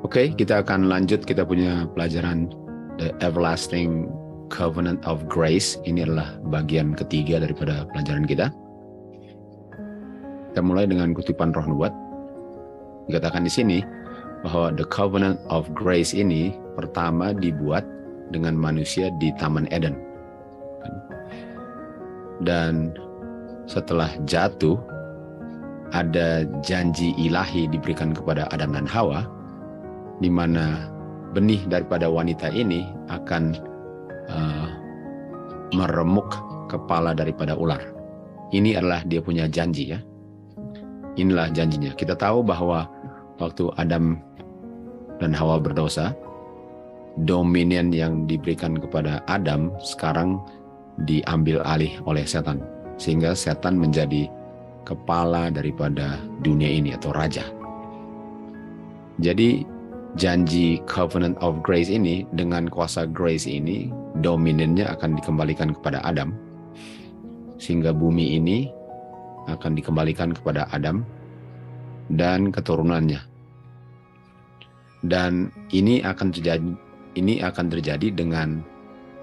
Oke, kita akan lanjut. Kita punya pelajaran The Everlasting Covenant of Grace. Ini adalah bagian ketiga daripada pelajaran kita. Kita mulai dengan kutipan Roh Nubuat. Dikatakan di sini bahwa The Covenant of Grace ini pertama dibuat dengan manusia di Taman Eden. Dan setelah jatuh, ada janji ilahi diberikan kepada Adam dan Hawa, di mana benih daripada wanita ini akan meremuk kepala daripada ular. Ini adalah dia punya janji, ya. Inilah janjinya. Kita tahu bahwa waktu Adam dan Hawa berdosa, dominion yang diberikan kepada Adam sekarang diambil alih oleh setan, sehingga setan menjadi kepala daripada dunia ini atau raja. Jadi janji Covenant of Grace ini, dengan kuasa grace ini, dominannya akan dikembalikan kepada Adam, sehingga bumi ini akan dikembalikan kepada Adam dan keturunannya. Dan ini akan terjadi dengan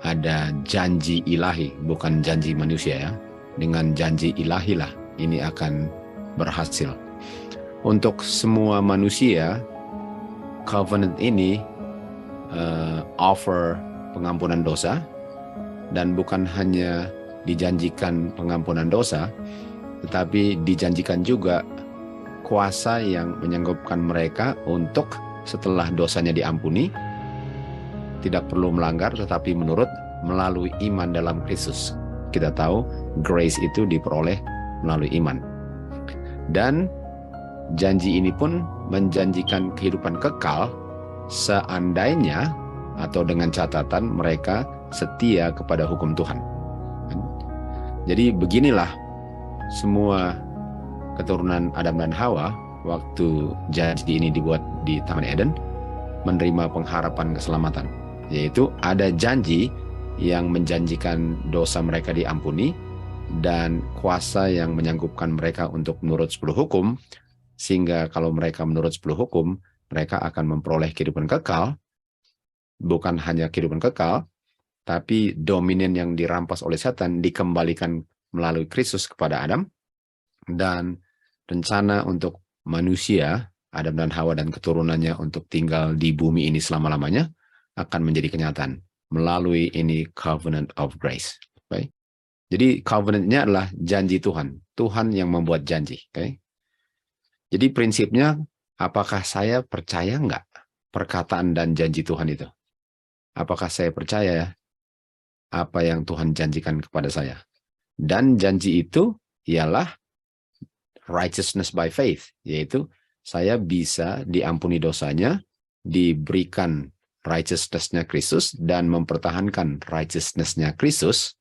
ada janji ilahi, bukan janji manusia, ya. Dengan janji ilahi lah ini akan berhasil. Untuk semua manusia, covenant ini offer pengampunan dosa, dan bukan hanya dijanjikan pengampunan dosa, tetapi dijanjikan juga kuasa yang menyanggupkan mereka untuk setelah dosanya diampuni, tidak perlu melanggar, tetapi melalui iman dalam Kristus. Kita tahu grace itu diperoleh melalui iman. Dan janji ini pun menjanjikan kehidupan kekal seandainya atau dengan catatan mereka setia kepada hukum Tuhan. Jadi beginilah semua keturunan Adam dan Hawa waktu janji ini dibuat di Taman Eden menerima pengharapan keselamatan, yaitu ada janji yang menjanjikan dosa mereka diampuni dan kuasa yang menyanggupkan mereka untuk menurut 10 hukum, sehingga kalau mereka menurut 10 hukum, mereka akan memperoleh kehidupan kekal. Bukan hanya kehidupan kekal, tapi dominion yang dirampas oleh setan dikembalikan melalui Kristus kepada Adam, dan rencana untuk manusia, Adam dan Hawa dan keturunannya untuk tinggal di bumi ini selama-lamanya akan menjadi kenyataan melalui ini Covenant of Grace. Okay? Jadi covenant-nya adalah janji Tuhan. Tuhan yang membuat janji. Okay? Jadi prinsipnya, apakah saya percaya nggak perkataan dan janji Tuhan itu? Apakah saya percaya apa yang Tuhan janjikan kepada saya? Dan janji itu ialah righteousness by faith, yaitu saya bisa diampuni dosanya, diberikan righteousness-nya Kristus, dan mempertahankan righteousness-nya Kristus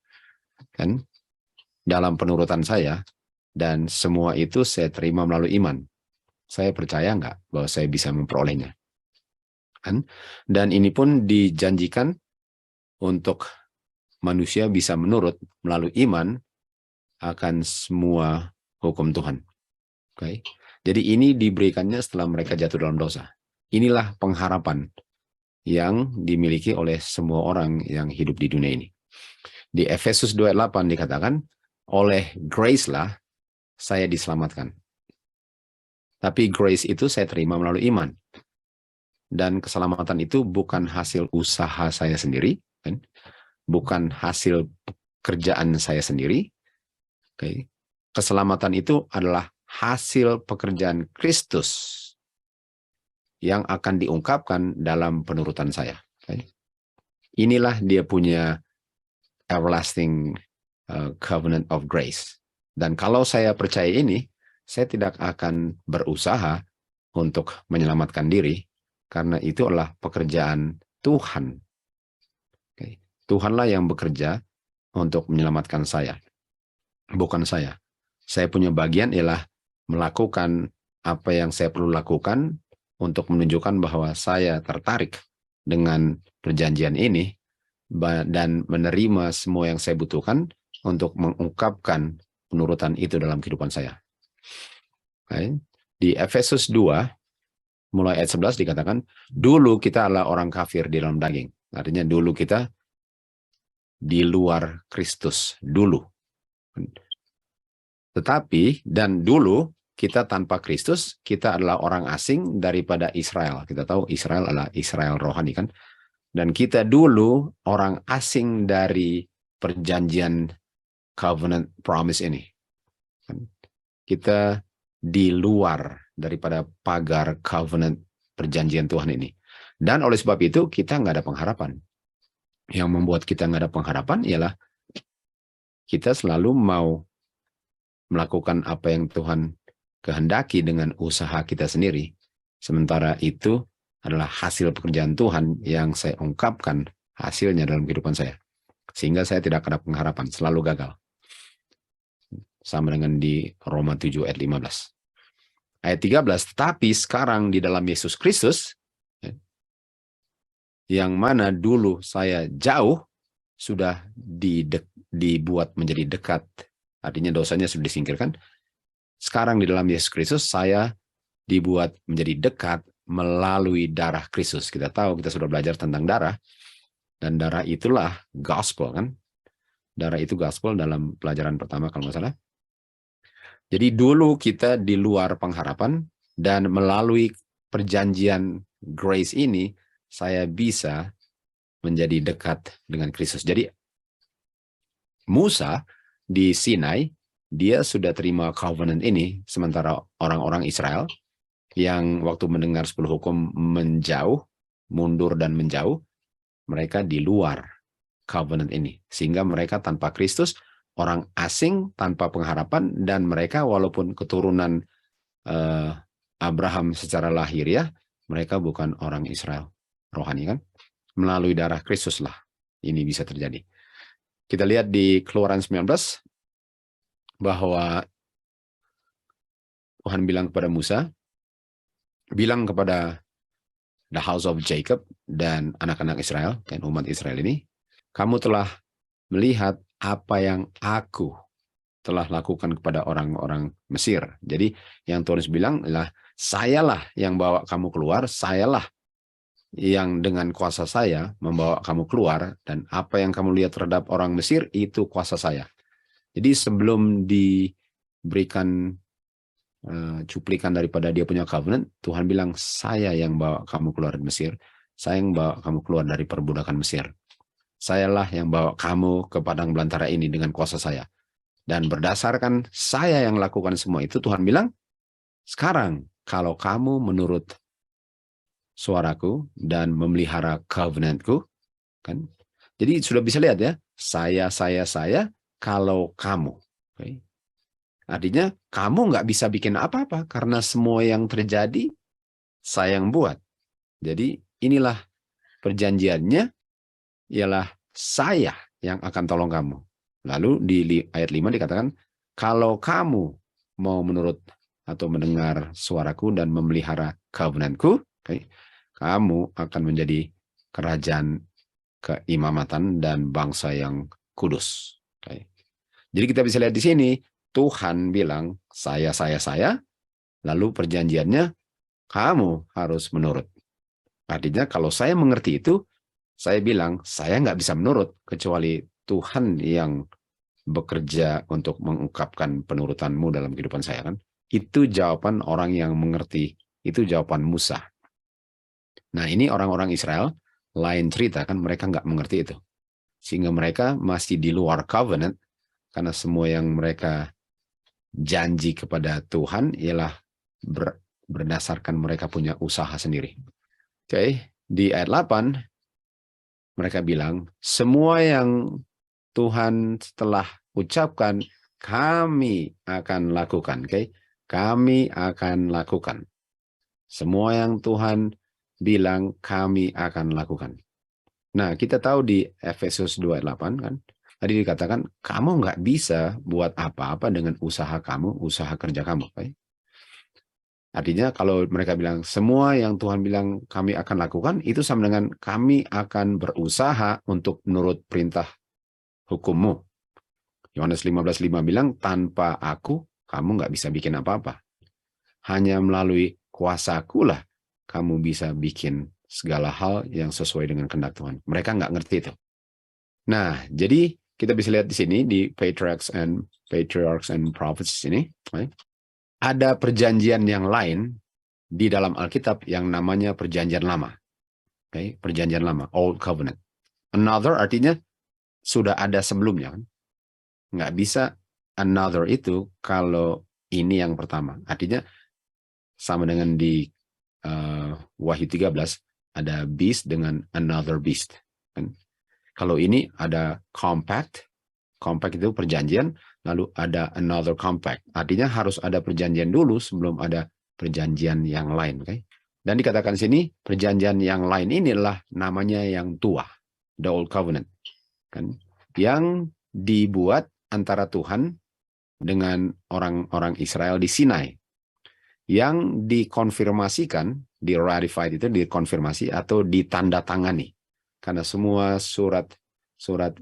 kan dalam penurutan saya, dan semua itu saya terima melalui iman. Saya percaya nggak bahwa saya bisa memperolehnya? Kan? Dan ini pun dijanjikan untuk manusia bisa menurut melalui iman akan semua hukum Tuhan. Okay? Jadi ini diberikannya setelah mereka jatuh dalam dosa. Inilah pengharapan yang dimiliki oleh semua orang yang hidup di dunia ini. Di Efesus 2:8 dikatakan, oleh grace lah saya diselamatkan. Tapi grace itu saya terima melalui iman. Dan keselamatan itu bukan hasil usaha saya sendiri, kan? Bukan hasil pekerjaan saya sendiri. Okay. Keselamatan itu adalah hasil pekerjaan Kristus yang akan diungkapkan dalam penurutan saya. Okay. Inilah dia punya everlasting covenant of grace. Dan kalau saya percaya ini, saya tidak akan berusaha untuk menyelamatkan diri, karena itu adalah pekerjaan Tuhan. Okay. Tuhanlah yang bekerja untuk menyelamatkan saya, bukan saya. Saya punya bagian ialah melakukan apa yang saya perlu lakukan untuk menunjukkan bahwa saya tertarik dengan perjanjian ini dan menerima semua yang saya butuhkan untuk mengungkapkan penurutan itu dalam kehidupan saya. Okay. Di Efesus 2 mulai ayat 11 dikatakan, dulu kita adalah orang kafir di dalam daging. Artinya dulu kita di luar Kristus, dulu. Tetapi, dan dulu kita tanpa Kristus, kita adalah orang asing daripada Israel. Kita tahu Israel adalah Israel rohani kan. Dan kita dulu orang asing dari perjanjian covenant promise ini. Kita di luar daripada pagar covenant perjanjian Tuhan ini. Dan oleh sebab itu kita nggak ada pengharapan. Yang membuat kita nggak ada pengharapan ialah kita selalu mau melakukan apa yang Tuhan kehendaki dengan usaha kita sendiri. Sementara itu adalah hasil pekerjaan Tuhan yang saya ungkapkan hasilnya dalam kehidupan saya. Sehingga saya tidak ada pengharapan, selalu gagal. Sama dengan di Roma 7 ayat 15. Ayat 13, tetapi sekarang di dalam Yesus Kristus, yang mana dulu saya jauh, sudah dibuat menjadi dekat. Artinya dosanya sudah disingkirkan. Sekarang di dalam Yesus Kristus, saya dibuat menjadi dekat melalui darah Kristus. Kita tahu, kita sudah belajar tentang darah. Dan darah itulah gospel kan. Darah itu gospel dalam pelajaran pertama kalau nggak salah. Jadi dulu kita di luar pengharapan, dan melalui perjanjian grace ini, saya bisa menjadi dekat dengan Kristus. Jadi Musa di Sinai, dia sudah terima covenant ini, sementara orang-orang Israel yang waktu mendengar 10 hukum menjauh, mundur dan menjauh, mereka di luar covenant ini. Sehingga mereka tanpa Kristus, orang asing tanpa pengharapan, dan mereka walaupun keturunan Abraham secara lahiriah, mereka bukan orang Israel rohani kan. Melalui darah Kristus lah ini bisa terjadi. Kita lihat di Keluaran 19 bahwa Tuhan bilang kepada Musa, bilang kepada the house of Jacob dan anak-anak Israel dan umat Israel ini, kamu telah melihat apa yang aku telah lakukan kepada orang-orang Mesir. Jadi yang Tuhan bilang adalah, sayalah yang bawa kamu keluar, sayalah yang dengan kuasa saya membawa kamu keluar, dan apa yang kamu lihat terhadap orang Mesir itu kuasa saya. Jadi sebelum diberikan cuplikan daripada dia punya covenant, Tuhan bilang, saya yang bawa kamu keluar dari Mesir, saya yang bawa kamu keluar dari perbudakan Mesir. Sayalah yang bawa kamu ke padang belantara ini dengan kuasa saya. Dan berdasarkan saya yang lakukan semua itu, Tuhan bilang, sekarang kalau kamu menurut suaraku dan memelihara covenantku, kan? Jadi sudah bisa lihat ya, saya, kalau kamu. Okay? Artinya kamu nggak bisa bikin apa-apa karena semua yang terjadi saya yang buat. Jadi inilah perjanjiannya, ialah saya yang akan tolong kamu. Lalu di ayat 5 dikatakan, kalau kamu mau menurut atau mendengar suaraku dan memelihara covenantku, okay, kamu akan menjadi kerajaan keimamatan dan bangsa yang kudus. Okay. Jadi kita bisa lihat di sini, Tuhan bilang, saya, lalu perjanjiannya, kamu harus menurut. Artinya kalau saya mengerti itu, saya bilang, saya nggak bisa menurut, kecuali Tuhan yang bekerja untuk mengungkapkan penurutanmu dalam kehidupan saya kan. Itu jawaban orang yang mengerti, itu jawaban Musa. Nah ini orang-orang Israel, lain cerita kan, mereka nggak mengerti itu. Sehingga mereka masih di luar covenant, karena semua yang mereka janji kepada Tuhan ialah berdasarkan mereka punya usaha sendiri. Oke, di ayat 8, mereka bilang, semua yang Tuhan telah ucapkan, kami akan lakukan. Okay? Kami akan lakukan. Semua yang Tuhan bilang, kami akan lakukan. Nah, kita tahu di Efesus 2 ayat 8 kan, tadi dikatakan, kamu nggak bisa buat apa-apa dengan usaha kamu, usaha kerja kamu. Okay? Artinya kalau mereka bilang, semua yang Tuhan bilang kami akan lakukan, itu sama dengan kami akan berusaha untuk menurut perintah hukummu. Yohanes 15:5 bilang, tanpa aku, kamu nggak bisa bikin apa-apa. Hanya melalui kuasaku lah, kamu bisa bikin segala hal yang sesuai dengan kehendak Tuhan. Mereka nggak ngerti itu. Nah, jadi kita bisa lihat di sini di Patriarchs and Prophets ini, right? Ada perjanjian yang lain di dalam Alkitab yang namanya perjanjian lama. Okay? Perjanjian lama, Old Covenant. Another artinya sudah ada sebelumnya. Kan? Nggak bisa another itu kalau ini yang pertama. Artinya sama dengan di Wahyu 13, ada beast dengan another beast. Kan? Kalau ini ada compact itu perjanjian, lalu ada another compact. Artinya harus ada perjanjian dulu sebelum ada perjanjian yang lain. Okay? Dan dikatakan sini, perjanjian yang lain inilah namanya yang tua, the Old Covenant. Kan? Yang dibuat antara Tuhan dengan orang-orang Israel di Sinai. Yang dikonfirmasikan, di-ratified itu dikonfirmasi atau ditandatangani. Karena semua surat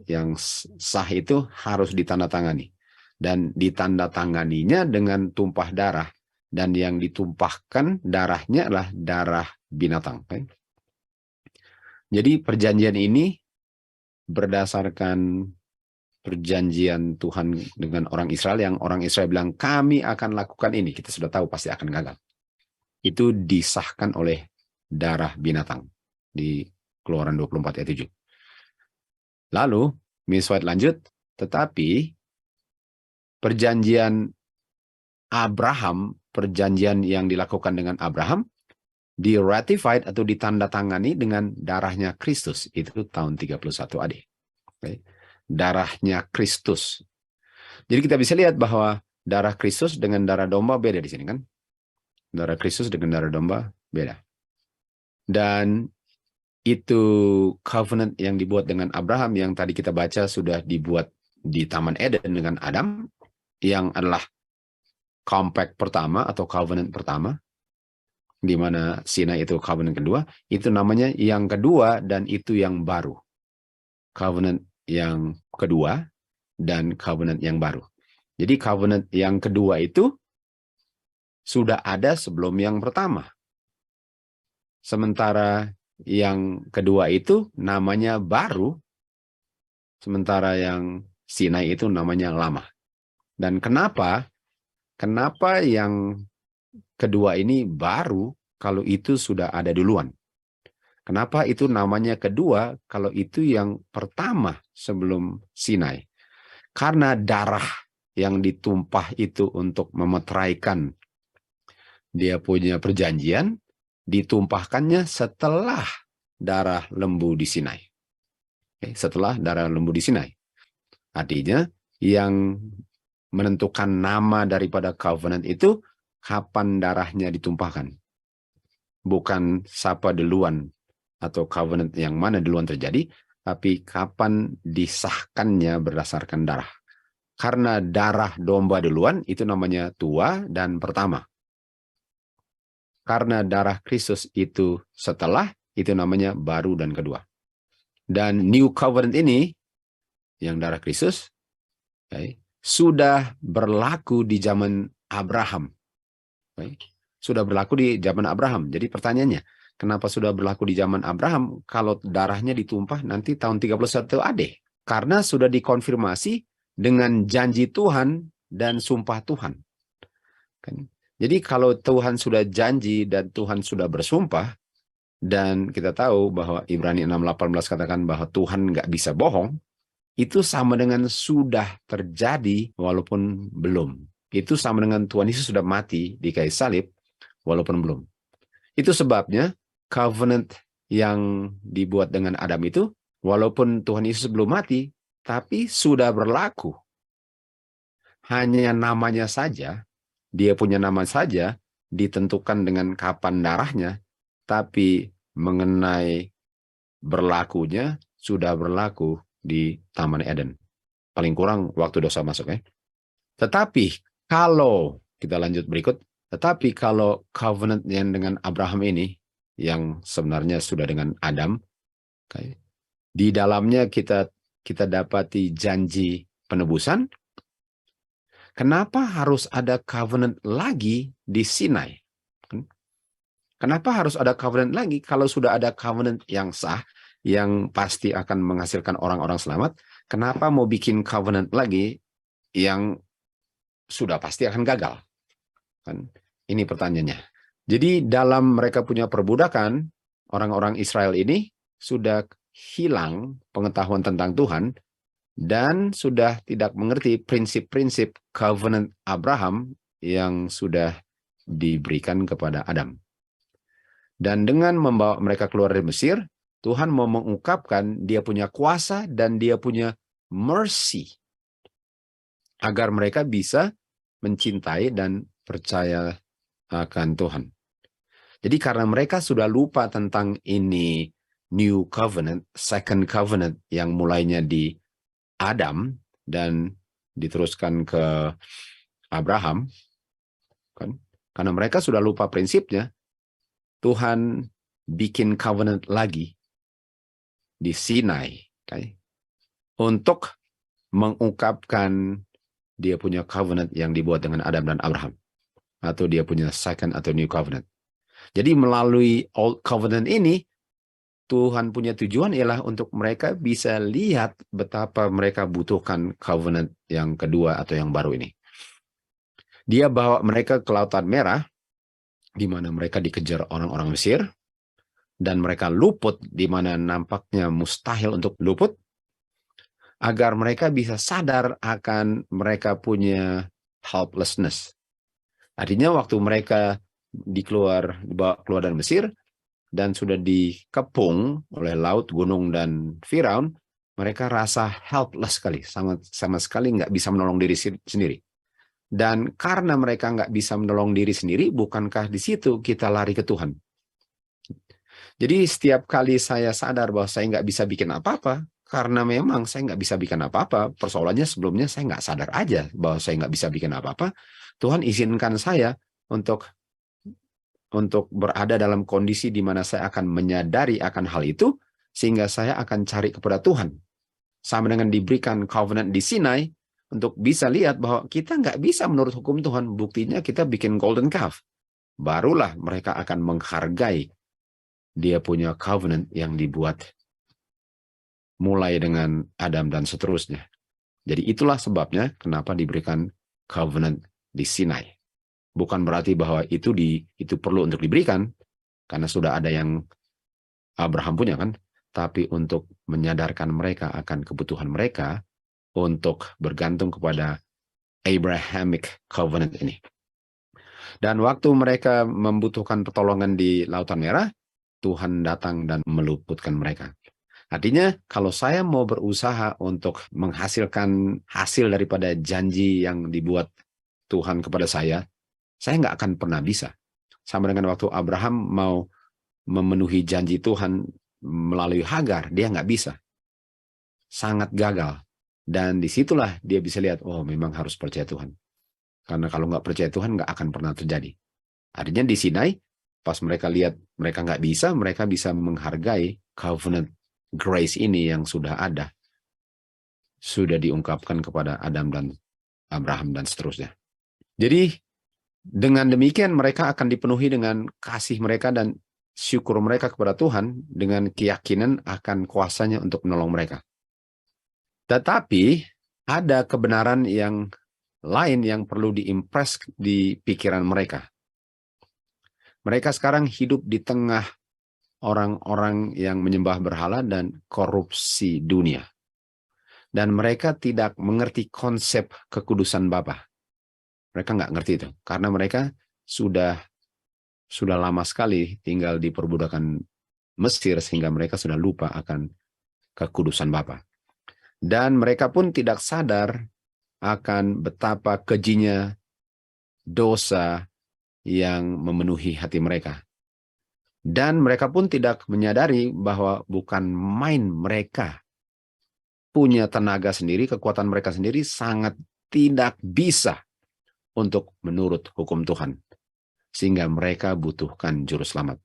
yang sah itu harus ditandatangani. Dan ditandatanganinya dengan tumpah darah. Dan yang ditumpahkan darahnya adalah darah binatang. Okay? Jadi perjanjian ini berdasarkan perjanjian Tuhan dengan orang Israel, yang orang Israel bilang, kami akan lakukan ini. Kita sudah tahu pasti akan gagal. Itu disahkan oleh darah binatang. Di Keluaran 24 ayat 7. Lalu, Miss White lanjut, tetapi perjanjian Abraham, perjanjian yang dilakukan dengan Abraham, di-ratified atau ditandatangani dengan darahnya Kristus. Itu tahun 31 AD. Okay. Darahnya Kristus. Jadi kita bisa lihat bahwa darah Kristus dengan darah domba beda di sini kan. Darah Kristus dengan darah domba beda. Dan itu covenant yang dibuat dengan Abraham yang tadi kita baca sudah dibuat di Taman Eden dengan Adam, yang adalah compact pertama atau covenant pertama, di mana Sinai itu covenant kedua, itu namanya yang kedua dan itu yang baru. Covenant yang kedua dan covenant yang baru. Jadi covenant yang kedua itu sudah ada sebelum yang pertama. Sementara yang kedua itu namanya baru, sementara yang Sinai itu namanya lama. Dan kenapa yang kedua ini baru kalau itu sudah ada duluan? Kenapa itu namanya kedua kalau itu yang pertama sebelum Sinai? Karena darah yang ditumpah itu untuk memeteraikan dia punya perjanjian, ditumpahkannya setelah darah lembu di Sinai. Setelah darah lembu di Sinai. Artinya yang menentukan nama daripada covenant itu kapan darahnya ditumpahkan. Bukan siapa duluan atau covenant yang mana duluan terjadi, tapi kapan disahkannya berdasarkan darah. Karena darah domba duluan itu namanya tua dan pertama. Karena darah Kristus itu setelah, itu namanya baru dan kedua. Dan New Covenant ini, yang darah Kristus, sudah berlaku di zaman Abraham. Sudah berlaku di zaman Abraham. Jadi pertanyaannya, kenapa sudah berlaku di zaman Abraham kalau darahnya ditumpah nanti tahun 31 AD? Karena sudah dikonfirmasi dengan janji Tuhan dan sumpah Tuhan. Jadi kalau Tuhan sudah janji dan Tuhan sudah bersumpah, dan kita tahu bahwa Ibrani 6:18 katakan bahwa Tuhan nggak bisa bohong, itu sama dengan sudah terjadi walaupun belum. Itu sama dengan Tuhan Yesus sudah mati di kayu salib walaupun belum. Itu sebabnya covenant yang dibuat dengan Adam itu, walaupun Tuhan Yesus belum mati, tapi sudah berlaku. Hanya namanya saja, dia punya nama saja, ditentukan dengan kapan darahnya, tapi mengenai berlakunya sudah berlaku di Taman Eden. Paling kurang waktu dosa masuk ya. Tetapi kalau kita lanjut berikut, tetapi kalau covenant yang dengan Abraham ini, yang sebenarnya sudah dengan Adam, di dalamnya kita dapati janji penebusan. Kenapa harus ada covenant lagi di Sinai? Kenapa harus ada covenant lagi kalau sudah ada covenant yang sah, yang pasti akan menghasilkan orang-orang selamat? Kenapa mau bikin covenant lagi yang sudah pasti akan gagal? Kan? Ini pertanyaannya. Jadi dalam mereka punya perbudakan, orang-orang Israel ini sudah hilang pengetahuan tentang Tuhan dan sudah tidak mengerti prinsip-prinsip covenant Abraham yang sudah diberikan kepada Adam. Dan dengan membawa mereka keluar dari Mesir, Tuhan mau mengungkapkan dia punya kuasa dan dia punya mercy agar mereka bisa mencintai dan percaya akan Tuhan. Jadi karena mereka sudah lupa tentang ini new covenant, second covenant yang mulainya di Adam dan diteruskan ke Abraham, kan? Karena mereka sudah lupa prinsipnya, Tuhan bikin covenant lagi di Sinai, okay? Untuk mengungkapkan dia punya covenant yang dibuat dengan Adam dan Abraham, atau dia punya second atau new covenant. Jadi melalui old covenant ini, Tuhan punya tujuan ialah untuk mereka bisa lihat betapa mereka butuhkan covenant yang kedua atau yang baru ini. Dia bawa mereka ke Lautan Merah, di mana mereka dikejar orang-orang Mesir, dan mereka luput di mana nampaknya mustahil untuk luput, agar mereka bisa sadar akan mereka punya helplessness. Artinya waktu mereka dibawa keluar dari Mesir dan sudah dikepung oleh laut, gunung, dan Firaun, mereka rasa helpless sekali, sama sekali nggak bisa menolong diri sendiri. Dan karena mereka nggak bisa menolong diri sendiri, bukankah di situ kita lari ke Tuhan? Jadi setiap kali saya sadar bahwa saya nggak bisa bikin apa-apa, karena memang saya nggak bisa bikin apa-apa, persoalannya sebelumnya saya nggak sadar aja bahwa saya nggak bisa bikin apa-apa, Tuhan izinkan saya untuk berada dalam kondisi di mana saya akan menyadari akan hal itu, sehingga saya akan cari kepada Tuhan. Sama dengan diberikan covenant di Sinai, untuk bisa lihat bahwa kita nggak bisa menurut hukum Tuhan, buktinya kita bikin golden calf. Barulah mereka akan menghargai dia punya covenant yang dibuat mulai dengan Adam dan seterusnya. Jadi itulah sebabnya kenapa diberikan covenant di Sinai. Bukan berarti bahwa itu perlu untuk diberikan, karena sudah ada yang Abraham punya kan, tapi untuk menyadarkan mereka akan kebutuhan mereka untuk bergantung kepada Abrahamic covenant ini. Dan waktu mereka membutuhkan pertolongan di Lautan Merah, Tuhan datang dan meluputkan mereka. Artinya, kalau saya mau berusaha untuk menghasilkan hasil daripada janji yang dibuat Tuhan kepada saya nggak akan pernah bisa. Sama dengan waktu Abraham mau memenuhi janji Tuhan melalui Hagar, dia nggak bisa. Sangat gagal. Dan disitulah dia bisa lihat, oh memang harus percaya Tuhan. Karena kalau nggak percaya Tuhan, nggak akan pernah terjadi. Artinya di Sinai, pas mereka lihat mereka nggak bisa, mereka bisa menghargai covenant grace ini yang sudah ada. Sudah diungkapkan kepada Adam dan Abraham dan seterusnya. Jadi dengan demikian mereka akan dipenuhi dengan kasih mereka dan syukur mereka kepada Tuhan dengan keyakinan akan kuasanya untuk menolong mereka. Tetapi ada kebenaran yang lain yang perlu diimpress di pikiran mereka. Mereka sekarang hidup di tengah orang-orang yang menyembah berhala dan korupsi dunia. Dan mereka tidak mengerti konsep kekudusan Bapa. Mereka nggak ngerti itu. Karena mereka sudah lama sekali tinggal di perbudakan Mesir sehingga mereka sudah lupa akan kekudusan Bapa. Dan mereka pun tidak sadar akan betapa kejinya dosa yang memenuhi hati mereka. Dan mereka pun tidak menyadari bahwa bukan main mereka punya tenaga sendiri, kekuatan mereka sendiri sangat tidak bisa untuk menurut hukum Tuhan. Sehingga mereka butuhkan juru selamat.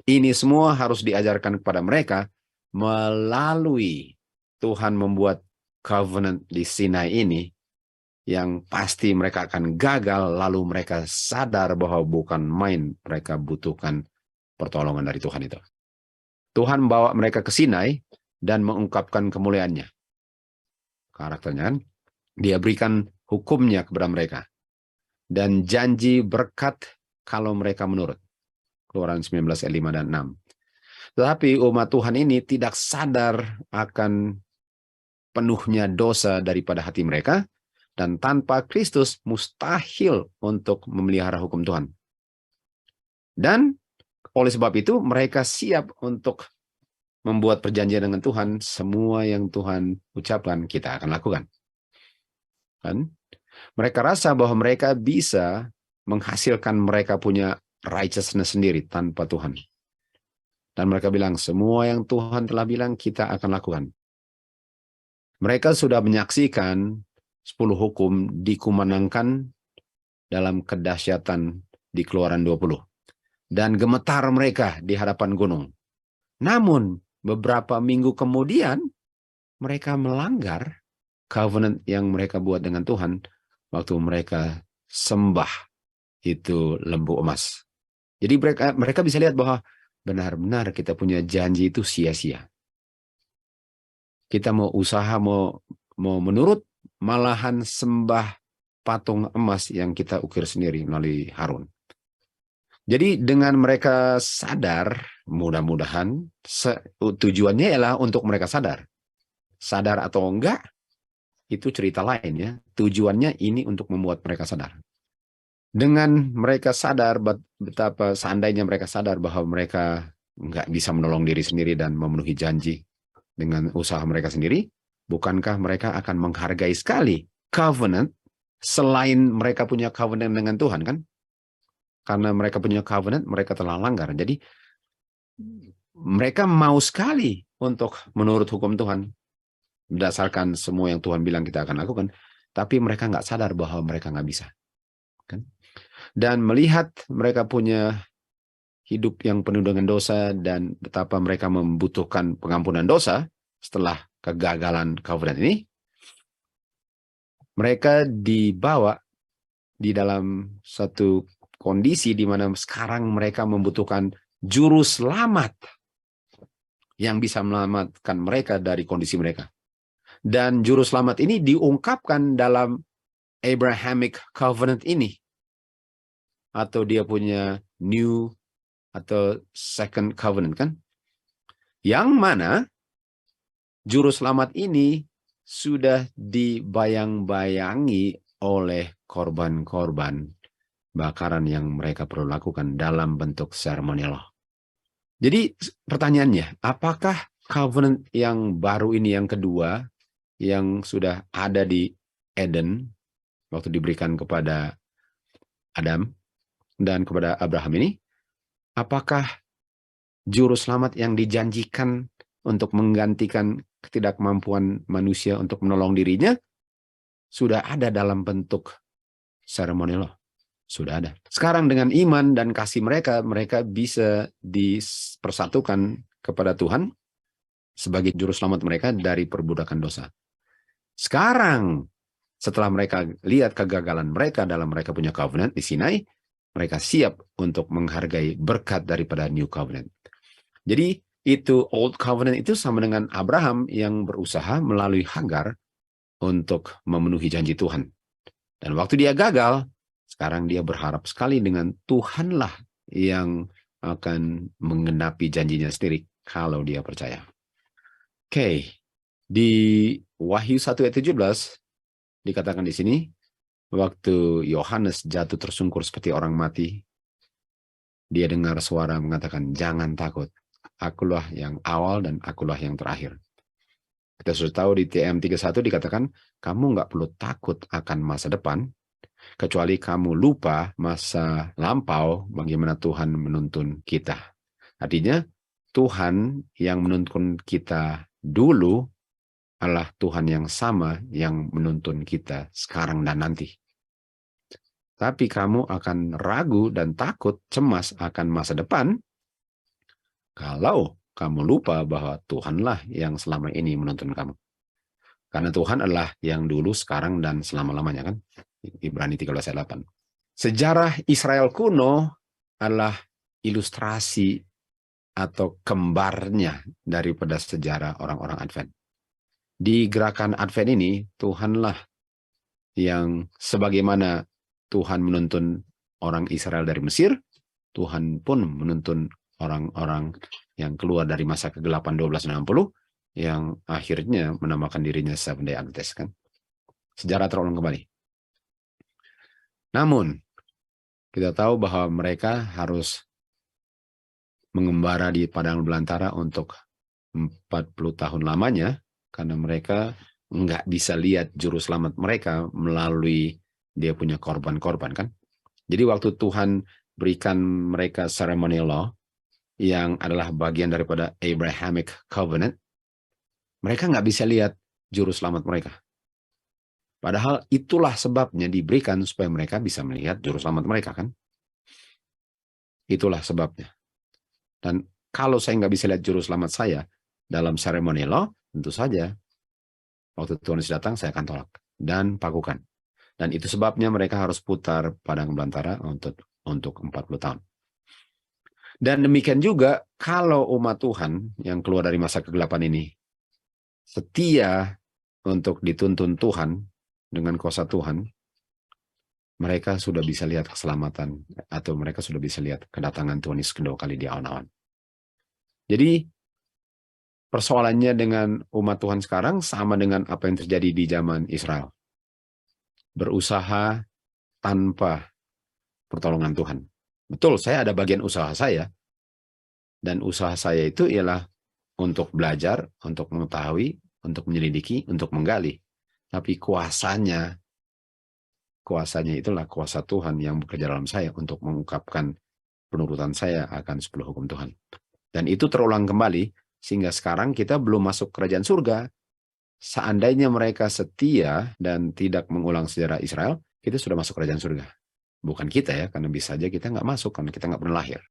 Ini semua harus diajarkan kepada mereka melalui Tuhan membuat covenant di Sinai ini yang pasti mereka akan gagal, lalu mereka sadar bahwa bukan main mereka butuhkan pertolongan dari Tuhan itu. Tuhan bawa mereka ke Sinai dan mengungkapkan kemuliaannya. Karakternya kan, dia berikan hukumnya kepada mereka. Dan janji berkat kalau mereka menurut. Keluaran 19 ayat 5 dan 6. Tetapi umat Tuhan ini tidak sadar akan penuhnya dosa daripada hati mereka, dan tanpa Kristus mustahil untuk memelihara hukum Tuhan. Dan oleh sebab itu mereka siap untuk membuat perjanjian dengan Tuhan. Semua yang Tuhan ucapkan kita akan lakukan. Kan? Mereka rasa bahwa mereka bisa menghasilkan mereka punya righteousness sendiri tanpa Tuhan. Dan mereka bilang semua yang Tuhan telah bilang kita akan lakukan. Mereka sudah menyaksikan 10 hukum dikumandangkan dalam kedahsyatan di Keluaran 20. Dan gemetar mereka di hadapan gunung. Namun, beberapa minggu kemudian, mereka melanggar covenant yang mereka buat dengan Tuhan waktu mereka sembah itu lembu emas. Jadi mereka bisa lihat bahwa benar-benar kita punya janji itu sia-sia. Kita mau usaha, mau menurut, malahan sembah patung emas yang kita ukir sendiri melalui Harun. Jadi dengan mereka sadar, mudah-mudahan tujuannya ialah untuk mereka sadar. Sadar atau enggak, itu cerita lain ya. Tujuannya ini untuk membuat mereka sadar. Dengan mereka sadar, betapa seandainya mereka sadar bahwa mereka enggak bisa menolong diri sendiri dan memenuhi janji dengan usaha mereka sendiri, bukankah mereka akan menghargai sekali covenant selain mereka punya covenant dengan Tuhan kan? Karena mereka punya covenant, mereka telah langgar. Jadi mereka mau sekali untuk menurut hukum Tuhan. Berdasarkan semua yang Tuhan bilang kita akan lakukan. Tapi mereka nggak sadar bahwa mereka nggak bisa. Kan? Dan melihat mereka punya hidup yang penuh dengan dosa dan betapa mereka membutuhkan pengampunan dosa setelah kegagalan covenant ini, mereka dibawa di dalam satu kondisi di mana sekarang mereka membutuhkan juru selamat yang bisa menyelamatkan mereka dari kondisi mereka. Dan juru selamat ini diungkapkan dalam Abrahamic Covenant ini. Atau dia punya New atau Second Covenant kan. Yang mana juru selamat ini sudah dibayang-bayangi oleh korban-korban bakaran yang mereka perlu lakukan dalam bentuk ceremonial law. Jadi pertanyaannya, apakah covenant yang baru ini yang kedua yang sudah ada di Eden waktu diberikan kepada Adam dan kepada Abraham ini, apakah juru selamat yang dijanjikan untuk menggantikan ketidakmampuan manusia untuk menolong dirinya sudah ada dalam bentuk ceremonial law? Sudah ada. Sekarang dengan iman dan kasih mereka bisa dipersatukan kepada Tuhan sebagai juru selamat mereka dari perbudakan dosa. Sekarang, setelah mereka lihat kegagalan mereka dalam mereka punya covenant di Sinai, mereka siap untuk menghargai berkat daripada New Covenant. Jadi, itu Old Covenant itu sama dengan Abraham yang berusaha melalui Hagar untuk memenuhi janji Tuhan. Dan waktu dia gagal, sekarang dia berharap sekali dengan Tuhanlah yang akan menggenapi janjinya sendiri kalau dia percaya. Oke, di Wahyu 1 ayat 17 dikatakan di sini, waktu Yohanes jatuh tersungkur seperti orang mati, dia dengar suara mengatakan, jangan takut, akulah yang awal dan akulah yang terakhir. Kita sudah tahu di TM 31 dikatakan, kamu nggak perlu takut akan masa depan, kecuali kamu lupa masa lampau bagaimana Tuhan menuntun kita. Artinya, Tuhan yang menuntun kita dulu adalah Tuhan yang sama yang menuntun kita sekarang dan nanti. Tapi kamu akan ragu dan takut, cemas akan masa depan, kalau kamu lupa bahwa Tuhanlah yang selama ini menuntun kamu. Karena Tuhan adalah yang dulu, sekarang, dan selama-lamanya kan. Ibrani 13 ayat 8. Sejarah Israel kuno adalah ilustrasi atau kembarnya daripada sejarah orang-orang Advent. Di gerakan Advent ini, Tuhanlah yang sebagaimana Tuhan menuntun orang Israel dari Mesir, Tuhan pun menuntun orang-orang yang keluar dari masa kegelapan 1260, yang akhirnya menamakan dirinya Seventh-day Adventist, kan? Sejarah terulang kembali. Namun, kita tahu bahwa mereka harus mengembara di padang belantara untuk 40 tahun lamanya, karena mereka nggak bisa lihat juru selamat mereka melalui dia punya korban-korban, kan? Jadi waktu Tuhan berikan mereka ceremonial law, yang adalah bagian daripada Abrahamic Covenant, mereka nggak bisa lihat juru selamat mereka. Padahal itulah sebabnya diberikan supaya mereka bisa melihat juru selamat mereka, kan? Itulah sebabnya. Dan kalau saya nggak bisa lihat juru selamat saya dalam ceremonial law, tentu saja waktu Tuhan Yesus datang saya akan tolak dan pakukan. Dan itu sebabnya mereka harus putar padang belantara untuk 40 tahun. Dan demikian juga kalau umat Tuhan yang keluar dari masa kegelapan ini setia untuk dituntun Tuhan dengan kuasa Tuhan, mereka sudah bisa lihat keselamatan, atau mereka sudah bisa lihat kedatangan Tuhan Yesus kedua kali di awan-awan. Jadi persoalannya dengan umat Tuhan sekarang sama dengan apa yang terjadi di zaman Israel. Berusaha tanpa pertolongan Tuhan. Betul, saya ada bagian usaha saya. Dan usaha saya itu ialah untuk belajar, untuk mengetahui, untuk menyelidiki, untuk menggali. Tapi kuasanya itulah kuasa Tuhan yang bekerja dalam saya untuk mengungkapkan penurutan saya akan 10 hukum Tuhan. Dan itu terulang kembali, sehingga sekarang kita belum masuk kerajaan surga. Seandainya mereka setia dan tidak mengulang sejarah Israel, kita sudah masuk kerajaan surga. Bukan kita ya, karena bisa saja kita nggak masuk, karena kita nggak pernah lahir.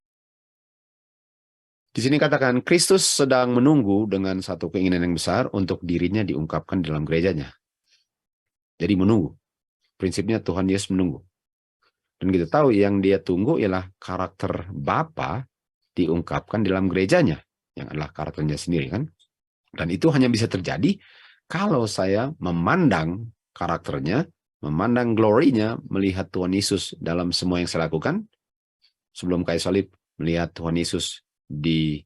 Di sini katakan, Kristus sedang menunggu dengan satu keinginan yang besar untuk dirinya diungkapkan dalam gerejanya. Jadi menunggu. Prinsipnya Tuhan Yesus menunggu. Dan kita tahu yang dia tunggu ialah karakter Bapa diungkapkan dalam gerejanya, yang adalah karakternya sendiri, kan? Dan itu hanya bisa terjadi kalau saya memandang karakternya, memandang glorinya, melihat Tuhan Yesus dalam semua yang saya lakukan. Sebelum kayu salib, melihat Tuhan Yesus di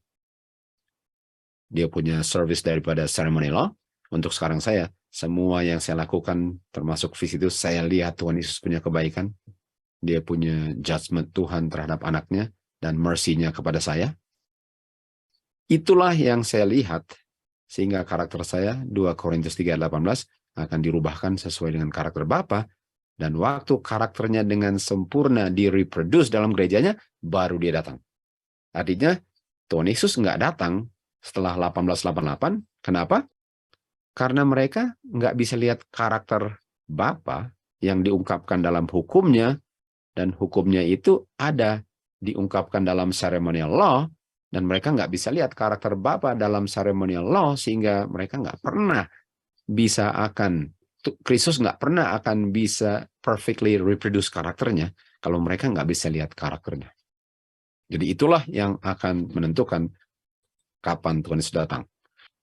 dia punya service daripada ceremonial law. Untuk sekarang saya, semua yang saya lakukan, termasuk visi itu, saya lihat Tuhan Yesus punya kebaikan. Dia punya judgment Tuhan terhadap anaknya, dan mercy-nya kepada saya. Itulah yang saya lihat, sehingga karakter saya, 2 Korintus 3:18, akan dirubahkan sesuai dengan karakter Bapa, dan waktu karakternya dengan sempurna direproduce dalam gerejanya, baru dia datang. Artinya, Tuhan Yesus nggak datang setelah 1888. Kenapa? Karena mereka nggak bisa lihat karakter Bapa yang diungkapkan dalam hukumnya, dan hukumnya itu ada diungkapkan dalam ceremonial law, dan mereka nggak bisa lihat karakter Bapa dalam ceremonial law, sehingga mereka nggak pernah bisa Kristus nggak pernah akan bisa perfectly reproduce karakternya kalau mereka nggak bisa lihat karakternya. Jadi itulah yang akan menentukan kapan Tuhan Yesus datang.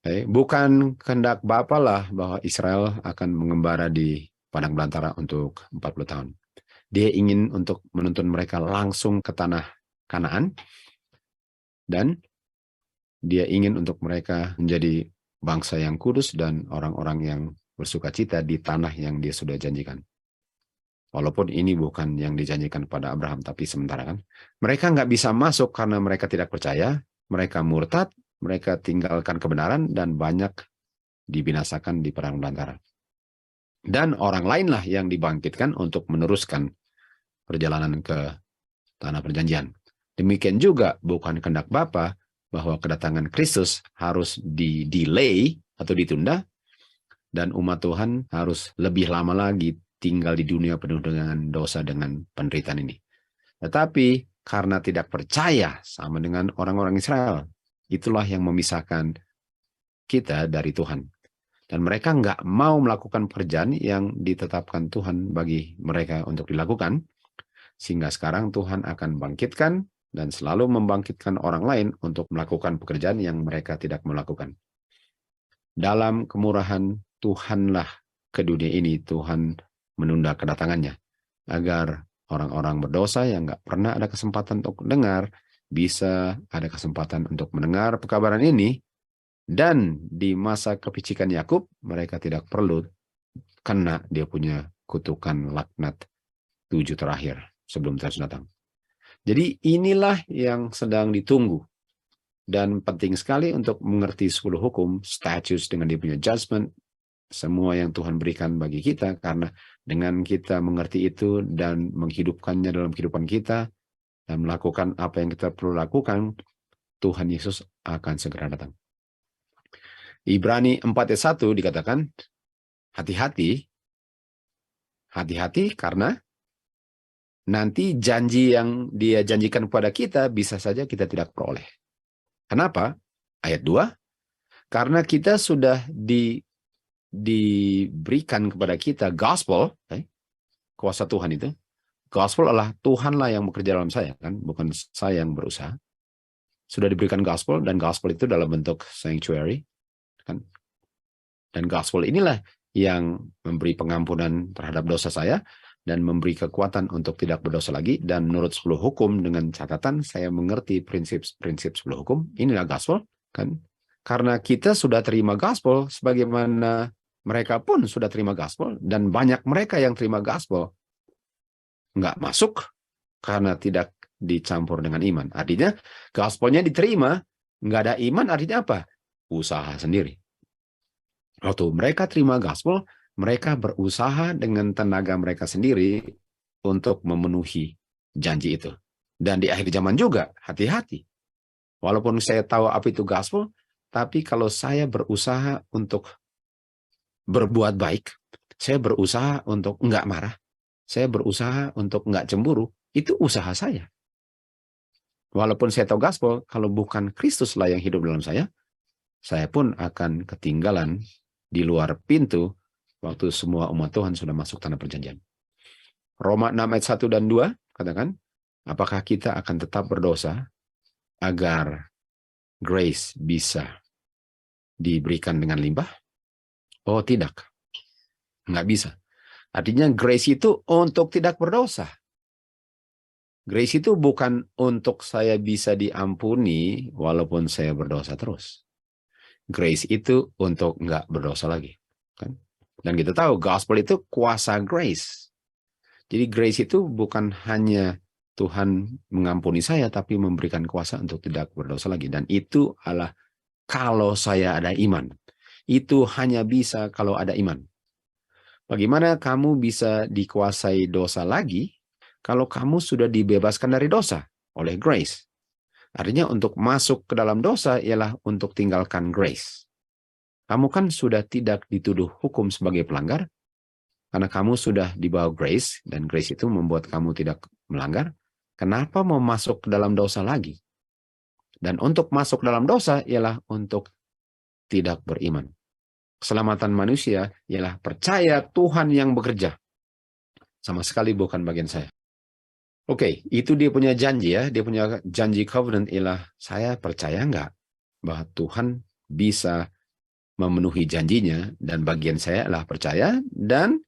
Bukan kehendak Bapa lah bahwa Israel akan mengembara di padang belantara untuk 40 tahun. Dia ingin untuk menuntun mereka langsung ke tanah Kanaan, dan dia ingin untuk mereka menjadi bangsa yang kudus dan orang-orang yang bersukacita di tanah yang dia sudah janjikan. Walaupun ini bukan yang dijanjikan pada Abraham, tapi sementara, kan. Mereka nggak bisa masuk karena mereka tidak percaya, mereka murtad, mereka tinggalkan kebenaran, dan banyak dibinasakan di padang belantara. Dan orang lainlah yang dibangkitkan untuk meneruskan perjalanan ke tanah perjanjian. Demikian juga bukan kehendak Bapa bahwa kedatangan Kristus harus di-delay atau ditunda, dan umat Tuhan harus lebih lama lagi tinggal di dunia penuh dengan dosa dengan penderitaan ini. Tetapi karena tidak percaya sama dengan orang-orang Israel, itulah yang memisahkan kita dari Tuhan. Dan mereka nggak mau melakukan pekerjaan yang ditetapkan Tuhan bagi mereka untuk dilakukan. Sehingga sekarang Tuhan akan bangkitkan dan selalu membangkitkan orang lain untuk melakukan pekerjaan yang mereka tidak melakukan. Dalam kemurahan Tuhanlah ke dunia ini, Tuhan menunda kedatangannya, agar orang-orang berdosa yang nggak pernah ada kesempatan untuk dengar, bisa ada kesempatan untuk mendengar pekabaran ini, dan di masa kepicikan Yakub, mereka tidak perlu kena dia punya kutukan laknat 7 terakhir sebelum Tuhan datang. Jadi inilah yang sedang ditunggu. Dan penting sekali untuk mengerti 10 hukum, statutes dengan dia punya judgment, semua yang Tuhan berikan bagi kita, karena dengan kita mengerti itu dan menghidupkannya dalam kehidupan kita, dan melakukan apa yang kita perlu lakukan, Tuhan Yesus akan segera datang. Ibrani 4 ayat 1 dikatakan, hati-hati karena nanti janji yang dia janjikan kepada kita bisa saja kita tidak peroleh. Kenapa? Ayat 2, karena kita sudah diberikan kepada kita gospel, kuasa Tuhan itu. Gospel adalah Tuhanlah yang bekerja dalam saya, kan? Bukan saya yang berusaha. Sudah diberikan gospel, dan gospel itu dalam bentuk sanctuary, kan? Dan gospel inilah yang memberi pengampunan terhadap dosa saya, dan memberi kekuatan untuk tidak berdosa lagi, dan menurut 10 hukum dengan catatan saya mengerti prinsip-prinsip 10 hukum, inilah gospel, kan? Karena kita sudah terima gospel, sebagaimana mereka pun sudah terima gospel, dan banyak mereka yang terima gospel nggak masuk karena tidak dicampur dengan iman. Artinya gospelnya diterima, nggak ada iman, artinya apa? Usaha sendiri. Waktu mereka terima gospel, mereka berusaha dengan tenaga mereka sendiri untuk memenuhi janji itu. Dan di akhir zaman juga, hati-hati. Walaupun saya tahu apa itu gospel, tapi kalau saya berusaha untuk berbuat baik, saya berusaha untuk enggak marah, saya berusaha untuk enggak cemburu, itu usaha saya. Walaupun saya tahu gospel, kalau bukan Kristuslah yang hidup dalam saya pun akan ketinggalan di luar pintu waktu semua umat Tuhan sudah masuk tanah perjanjian. Roma 6 ayat 1 dan 2 katakan, apakah kita akan tetap berdosa agar grace bisa diberikan dengan limpah? Oh tidak, nggak bisa. Artinya grace itu untuk tidak berdosa. Grace itu bukan untuk saya bisa diampuni walaupun saya berdosa terus. Grace itu untuk nggak berdosa lagi, kan? Dan kita tahu gospel itu kuasa grace. Jadi grace itu bukan hanya Tuhan mengampuni saya, tapi memberikan kuasa untuk tidak berdosa lagi. Dan itu adalah kalau saya ada iman. Itu hanya bisa kalau ada iman. Bagaimana kamu bisa dikuasai dosa lagi kalau kamu sudah dibebaskan dari dosa oleh grace? Artinya untuk masuk ke dalam dosa ialah untuk tinggalkan grace. Kamu kan sudah tidak dituduh hukum sebagai pelanggar, karena kamu sudah di bawah grace, dan grace itu membuat kamu tidak melanggar. Kenapa mau masuk ke dalam dosa lagi? Dan untuk masuk dalam dosa ialah untuk tidak beriman. Keselamatan manusia ialah percaya Tuhan yang bekerja. Sama sekali bukan bagian saya. Oke, itu dia punya janji ya. Dia punya janji covenant ialah saya percaya nggak bahwa Tuhan bisa memenuhi janjinya, dan bagian saya adalah percaya, dan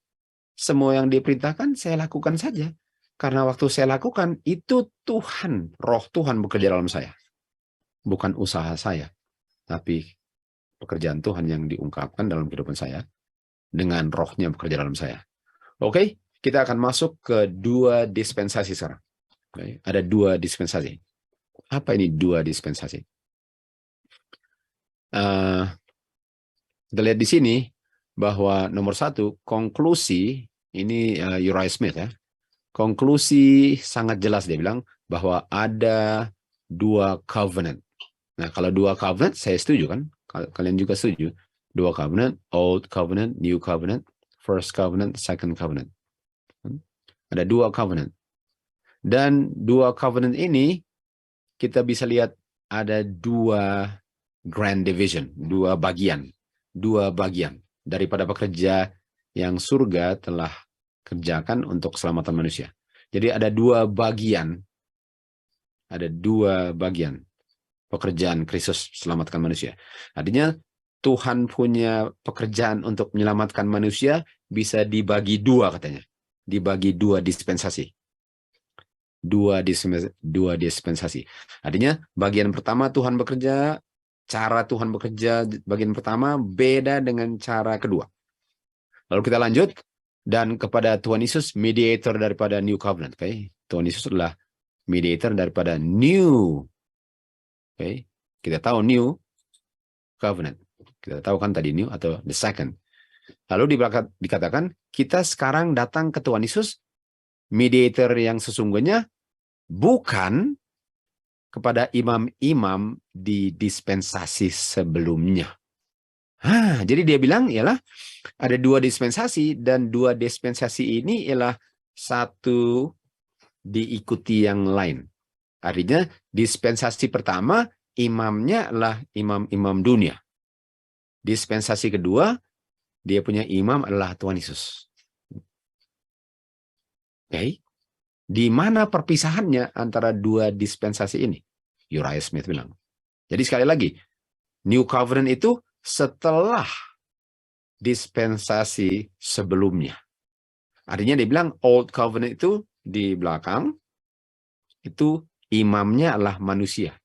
semua yang diperintahkan saya lakukan saja. Karena waktu saya lakukan, itu Tuhan, roh Tuhan bekerja dalam saya. Bukan usaha saya, tapi pekerjaan Tuhan yang diungkapkan dalam kehidupan saya, dengan rohnya bekerja dalam saya. Oke, kita akan masuk ke 2 dispensasi sekarang. Oke, ada 2 dispensasi. Apa ini 2 dispensasi? Kita lihat di sini, bahwa nomor 1, konklusi, ini Uriah Smith ya, konklusi sangat jelas dia bilang bahwa ada 2 covenant. Nah, kalau 2 covenant, saya setuju kan? Kalian juga setuju? 2 covenant, Old Covenant, New Covenant, First Covenant, Second Covenant. Ada 2 covenant. Dan 2 covenant ini, kita bisa lihat ada 2 grand division, 2 bagian. 2 bagian daripada pekerja yang surga telah kerjakan untuk keselamatan manusia. Jadi ada 2 bagian Ada dua bagian pekerjaan Kristus selamatkan manusia. Artinya Tuhan punya pekerjaan untuk menyelamatkan manusia bisa dibagi dua katanya. Dibagi dua dispensasi. Dua dispensasi. Artinya bagian pertama Tuhan bekerja, cara Tuhan bekerja bagian pertama beda dengan cara kedua. Lalu kita lanjut, dan kepada Tuhan Yesus, mediator daripada New Covenant. Okay? Tuhan Yesus adalah mediator daripada New. Okay? Kita tahu New Covenant. Kita tahu kan tadi New atau the second. Lalu dikatakan, kita sekarang datang ke Tuhan Yesus, mediator yang sesungguhnya, bukan kepada imam-imam di dispensasi sebelumnya. Jadi dia bilang ialah ada dua dispensasi, dan dua dispensasi ini ialah satu diikuti yang lain. Artinya dispensasi pertama imamnya adalah imam-imam dunia. Dispensasi kedua dia punya imam adalah Tuhan Yesus. Okay. Di mana perpisahannya antara dua dispensasi ini? Uriah Smith bilang. Jadi sekali lagi, New Covenant itu setelah dispensasi sebelumnya. Artinya dia bilang Old Covenant itu di belakang, itu imamnya adalah manusia.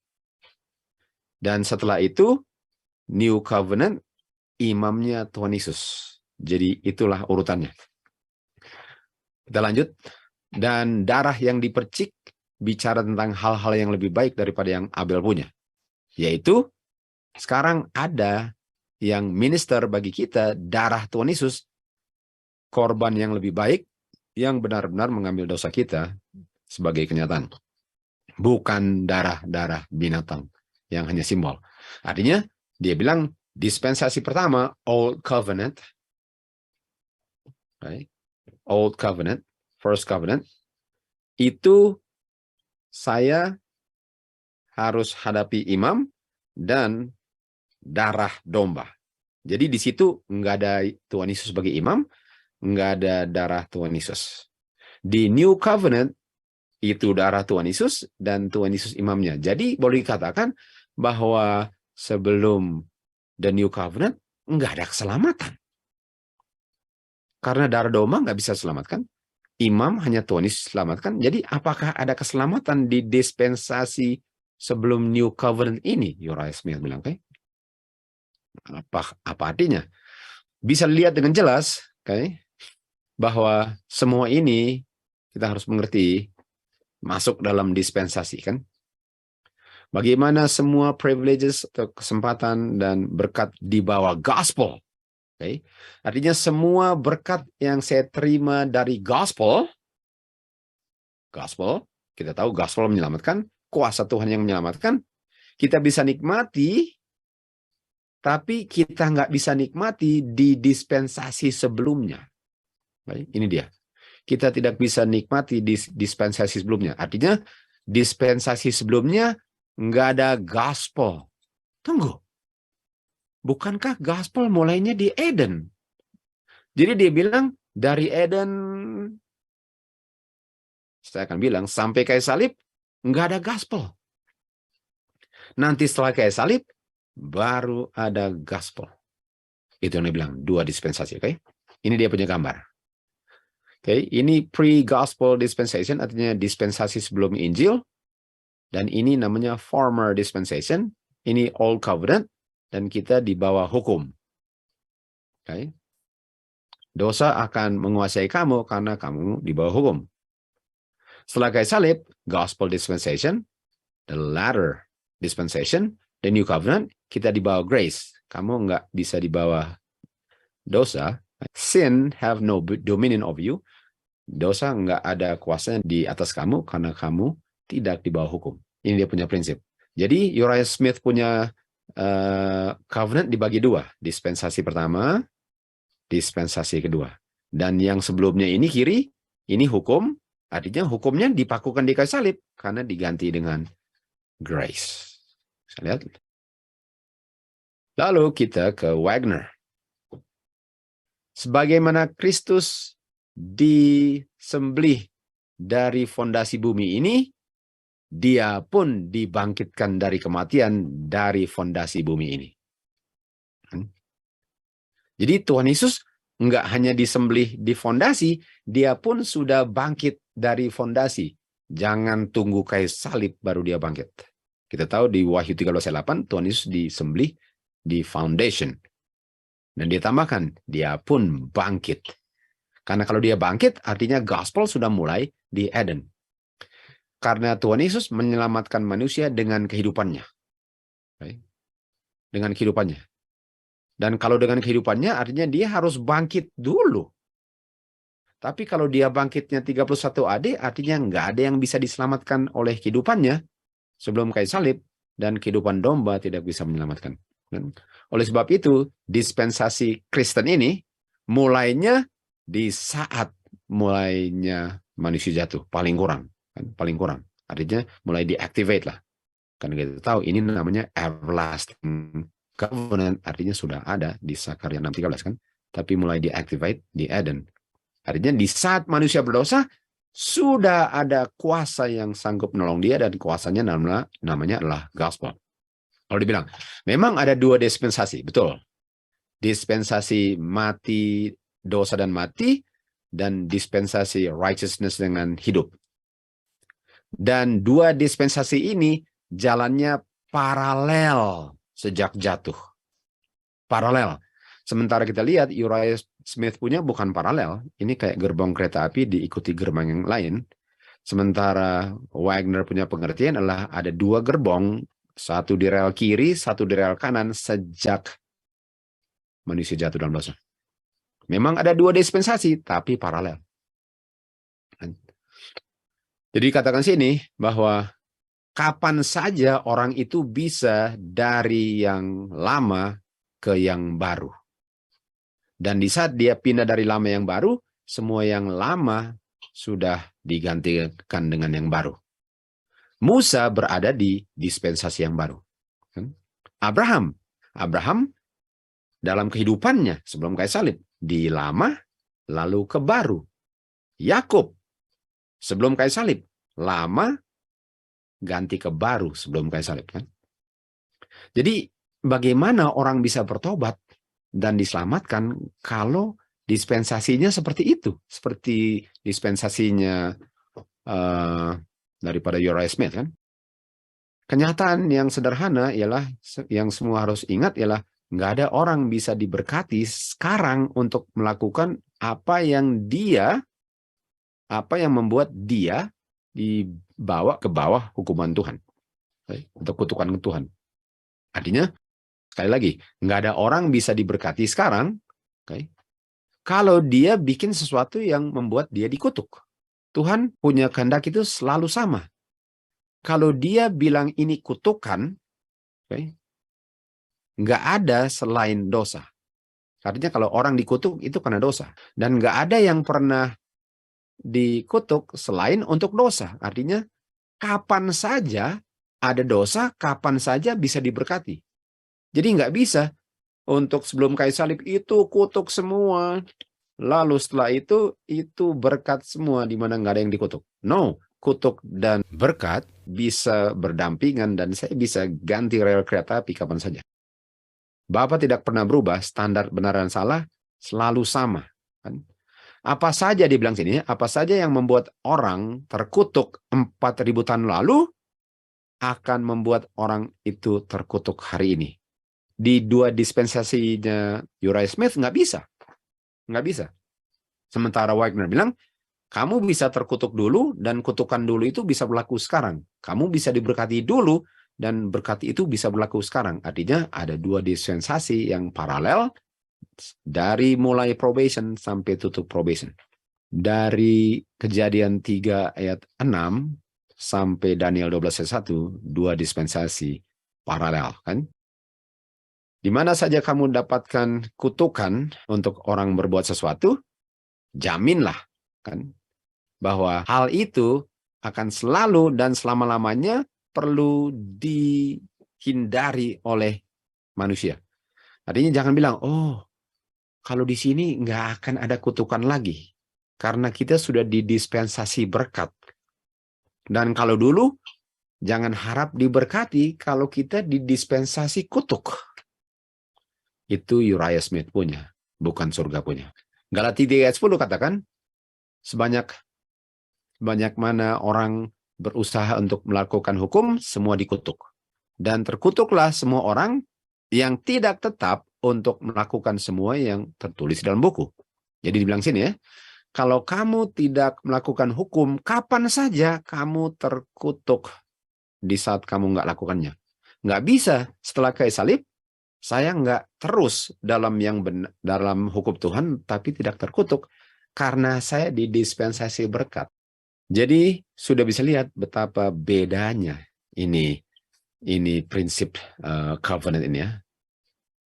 Dan setelah itu New Covenant imamnya Tuhan Yesus. Jadi itulah urutannya. Kita lanjut. Dan darah yang dipercik bicara tentang hal-hal yang lebih baik daripada yang Abel punya. Yaitu sekarang ada yang minister bagi kita, darah Tuhan Yesus, korban yang lebih baik, yang benar-benar mengambil dosa kita sebagai kenyataan. Bukan darah-darah binatang yang hanya simbol. Artinya, dia bilang, dispensasi pertama, Old Covenant, right? Old Covenant, First Covenant, itu saya harus hadapi imam dan darah domba. Jadi di situ nggak ada Tuhan Yesus sebagai imam, nggak ada darah Tuhan Yesus. Di New Covenant itu darah Tuhan Yesus dan Tuhan Yesus imamnya. Jadi boleh dikatakan bahwa sebelum the New Covenant nggak ada keselamatan. Karena darah domba nggak bisa selamatkan, imam hanya Tuhan Yesus selamatkan. Jadi apakah ada keselamatan di dispensasi sebelum New Covenant ini? Uriah Smith bilang, okay? Apa artinya? Bisa lihat dengan jelas, okay, bahwa semua ini kita harus mengerti masuk dalam dispensasi, kan? Bagaimana semua privileges atau kesempatan dan berkat di bawah gospel. Okay? Artinya semua berkat yang saya terima dari gospel, kita tahu gospel menyelamatkan, kuasa Tuhan yang menyelamatkan, kita bisa nikmati, tapi kita nggak bisa nikmati di dispensasi sebelumnya. Okay? Ini dia. Kita tidak bisa nikmati di dispensasi sebelumnya. Artinya dispensasi sebelumnya nggak ada gospel. Tunggu. Bukankah gospel mulainya di Eden? Jadi dia bilang dari Eden, saya akan bilang sampai kayu salib nggak ada gospel. Nanti setelah kayu salib baru ada gospel. Itu yang dia bilang dua dispensasi. Okay? Ini dia punya gambar. Okay? Ini pre-gospel dispensation, artinya dispensasi sebelum Injil. Dan ini namanya former dispensation. Ini Old Covenant. Dan kita di bawah hukum. Okay? Dosa akan menguasai kamu karena kamu di bawah hukum. Setelah kayu salib, gospel dispensation, the latter dispensation, the new covenant, kita di bawah grace. Kamu nggak bisa di bawah dosa. Sin have no dominion of you. Dosa nggak ada kuasanya di atas kamu karena kamu tidak di bawah hukum. Ini dia punya prinsip. Jadi Uriah Smith punya covenant dibagi dua. Dispensasi pertama, dispensasi kedua. Dan yang sebelumnya ini kiri, ini hukum. Artinya hukumnya dipakukan di kayu salib karena diganti dengan grace. Bisa lihat. Lalu kita ke Wagner. Sebagaimana Kristus disembelih dari fondasi bumi ini, dia pun dibangkitkan dari kematian dari fondasi bumi ini. Jadi Tuhan Yesus nggak hanya disembelih di fondasi, dia pun sudah bangkit dari fondasi. Jangan tunggu kayu salib baru dia bangkit. Kita tahu di Wahyu 13:8 Tuhan Yesus disembelih di foundation. Dan dia tambahkan, dia pun bangkit. Karena kalau dia bangkit, artinya gospel sudah mulai di Eden. Karena Tuhan Yesus menyelamatkan manusia dengan kehidupannya. Dengan kehidupannya. Dan kalau dengan kehidupannya, artinya dia harus bangkit dulu. Tapi kalau dia bangkitnya 31 AD, artinya nggak ada yang bisa diselamatkan oleh kehidupannya sebelum kayu salib, dan kehidupan domba tidak bisa menyelamatkan. Oleh sebab itu, dispensasi Kristen ini mulainya di saat mulainya manusia jatuh, paling kurang. Paling kurang. Artinya mulai diactivate lah. Karena kita tahu ini namanya everlasting covenant, artinya sudah ada di Zakaria 6:13 kan. Tapi mulai diactivate di Eden. Artinya di saat manusia berdosa, sudah ada kuasa yang sanggup menolong dia, dan kuasanya namanya adalah gospel. Kalau dibilang, memang ada dua dispensasi, betul. Dispensasi mati, dosa dan mati, dan dispensasi righteousness dengan hidup. Dan dua dispensasi ini jalannya paralel sejak jatuh. Paralel. Sementara kita lihat Uriah Smith punya bukan paralel. Ini kayak gerbong kereta api diikuti gerbong yang lain. Sementara Wagner punya pengertian adalah ada dua gerbong, satu di rel kiri, satu di rel kanan sejak manusia jatuh dalam dosa. Memang ada dua dispensasi, tapi paralel. Jadi katakan sini bahwa kapan saja orang itu bisa dari yang lama ke yang baru. Dan di saat dia pindah dari lama yang baru, semua yang lama sudah digantikan dengan yang baru. Musa berada di dispensasi yang baru. Abraham dalam kehidupannya sebelum kayu salib, di lama lalu ke baru. Yakub sebelum kayu salib, lama ganti ke baru sebelum kayu salib kan. Jadi bagaimana orang bisa bertobat dan diselamatkan kalau dispensasinya seperti itu, seperti dispensasinya daripada Uriah Smith kan. Kenyataan yang sederhana ialah, yang semua harus ingat ialah, nggak ada orang bisa diberkati sekarang untuk melakukan apa yang membuat dia dibawa ke bawah hukuman Tuhan, atau kutukan Tuhan. Artinya, sekali lagi, nggak ada orang bisa diberkati sekarang, kalau dia bikin sesuatu yang membuat dia dikutuk. Tuhan punya kehendak itu selalu sama. Kalau dia bilang ini kutukan, nggak ada selain dosa. Artinya kalau orang dikutuk itu karena dosa. Dan nggak ada yang pernah dikutuk selain untuk dosa. Artinya kapan saja ada dosa, kapan saja bisa diberkati. Jadi nggak bisa untuk sebelum kayu salib itu kutuk semua, lalu setelah itu berkat semua di mana nggak ada yang dikutuk. No, kutuk dan berkat bisa berdampingan, dan saya bisa ganti rel kereta api kapan saja. Bapa tidak pernah berubah, standar benar dan salah selalu sama. Apa saja dibilang sini, apa saja yang membuat orang terkutuk 4.000 tahun lalu akan membuat orang itu terkutuk hari ini. Di dua dispensasinya Uriah Smith nggak bisa. Nggak bisa. Sementara Wagner bilang, kamu bisa terkutuk dulu, dan kutukan dulu itu bisa berlaku sekarang. Kamu bisa diberkati dulu, dan berkat itu bisa berlaku sekarang. Artinya ada dua dispensasi yang paralel, dari mulai probation sampai tutup probation. Dari Kejadian 3 ayat 6 sampai Daniel 12 ayat 1, dua dispensasi paralel kan. Di mana saja kamu dapatkan kutukan untuk orang berbuat sesuatu, jaminlah kan bahwa hal itu akan selalu dan selama-lamanya perlu dihindari oleh manusia. Artinya jangan bilang, oh kalau di sini nggak akan ada kutukan lagi, karena kita sudah di dispensasi berkat. Dan kalau dulu Jangan harap diberkati kalau kita didispensasi kutuk. Itu Uriah Smith punya, bukan surga punya. Galatia 3 ayat 10 katakan, sebanyak mana orang berusaha untuk melakukan hukum, semua dikutuk. Dan terkutuklah semua orang yang tidak tetap untuk melakukan semua yang tertulis dalam buku. Jadi dibilang sini ya, kalau kamu tidak melakukan hukum, kapan saja kamu terkutuk di saat kamu nggak lakukannya. Nggak bisa setelah kayak salib, saya nggak terus dalam dalam hukum Tuhan, tapi tidak terkutuk karena saya didispensasi berkat. Jadi sudah bisa lihat betapa bedanya ini prinsip covenant ini ya.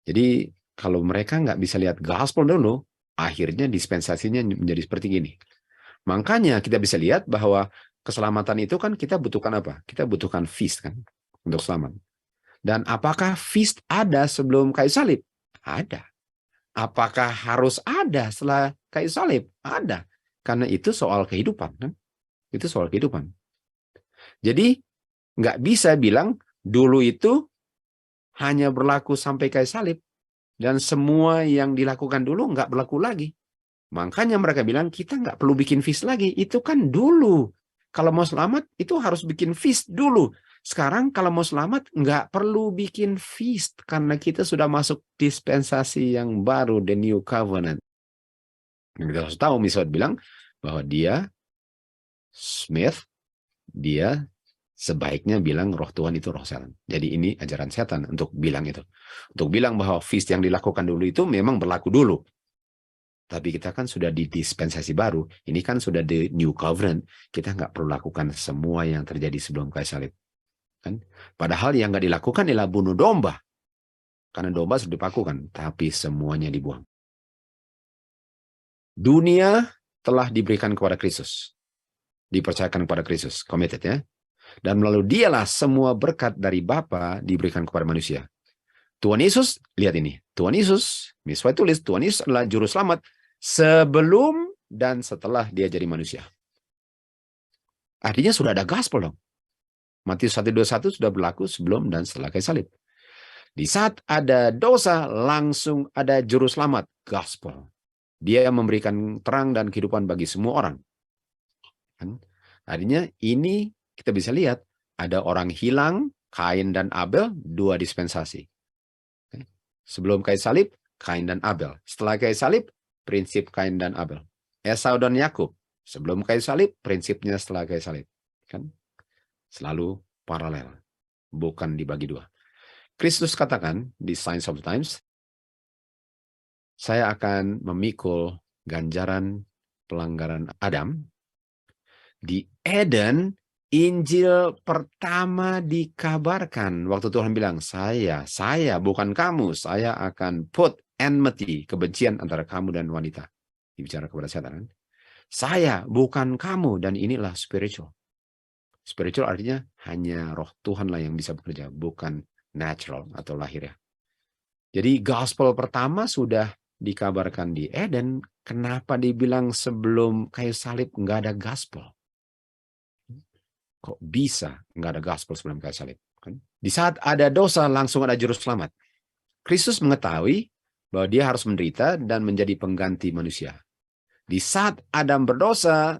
Jadi kalau mereka nggak bisa lihat gospel dulu, akhirnya dispensasinya menjadi seperti ini. Makanya kita bisa lihat bahwa keselamatan itu kan kita butuhkan apa? Kita butuhkan feast kan untuk selamat. Dan apakah feast ada sebelum kayu salib? Ada. Apakah harus ada setelah kayu salib? Ada. Karena itu soal kehidupan kan? Itu soal kehidupan. Jadi nggak bisa bilang dulu itu hanya berlaku sampai kayu salib dan semua yang dilakukan dulu nggak berlaku lagi. Makanya mereka bilang kita nggak perlu bikin feast lagi. Itu kan dulu. Kalau mau selamat itu harus bikin feast dulu. Sekarang kalau mau selamat nggak perlu bikin feast karena kita sudah masuk dispensasi yang baru, the new covenant. Kita harus tahu misalnya bilang bahwa dia Smith, dia sebaiknya bilang roh Tuhan itu roh setan. Jadi ini ajaran setan untuk bilang itu. Untuk bilang bahwa feast yang dilakukan dulu itu memang berlaku dulu. Tapi kita kan sudah di dispensasi baru. Ini kan sudah the new covenant. Kita nggak perlu lakukan semua yang terjadi sebelum kayu salib. Kan? Padahal yang nggak dilakukan adalah bunuh domba. Karena domba sudah dipakukan. Tapi semuanya dibuang. Dunia telah diberikan kepada Kristus. Dipercayakan kepada Kristus. Committed ya. Dan melalui dialah semua berkat dari Bapa diberikan kepada manusia. Tuhan Yesus, lihat ini. Tuhan Yesus, misal tulis, Tuhan Yesus adalah juru selamat sebelum dan setelah dia jadi manusia. Artinya sudah ada gospel dong. Matius 1:21 sudah berlaku sebelum dan setelah kayu salib. Di saat ada dosa, langsung ada juru selamat, gospel. Dia memberikan terang dan kehidupan bagi semua orang. Artinya ini kita bisa lihat, ada orang hilang, Kain dan Abel, dua dispensasi. Sebelum kayu salib, Kain dan Abel. Setelah kayu salib, prinsip Kain dan Abel. Esau dan Yakub. Sebelum kayu salib, prinsipnya setelah kayu salib. Kan? Selalu paralel. Bukan dibagi dua. Kristus katakan di Signs of the Times, saya akan memikul ganjaran pelanggaran Adam. Di Eden, Injil pertama dikabarkan. Waktu Tuhan bilang, saya bukan kamu. Saya akan put enmity, kebencian antara kamu dan wanita. Dibicara kepada setan. Saya bukan kamu. Dan inilah spiritual. Spiritual artinya hanya roh Tuhanlah yang bisa bekerja. Bukan natural atau lahir ya. Jadi gospel pertama sudah dikabarkan di Eden. Kenapa dibilang sebelum kayu salib nggak ada gospel? Kok bisa nggak ada gospel sebelum kayu salib? Kan? Di saat ada dosa, langsung ada juru selamat. Kristus mengetahui bahwa dia harus menderita dan menjadi pengganti manusia. Di saat Adam berdosa,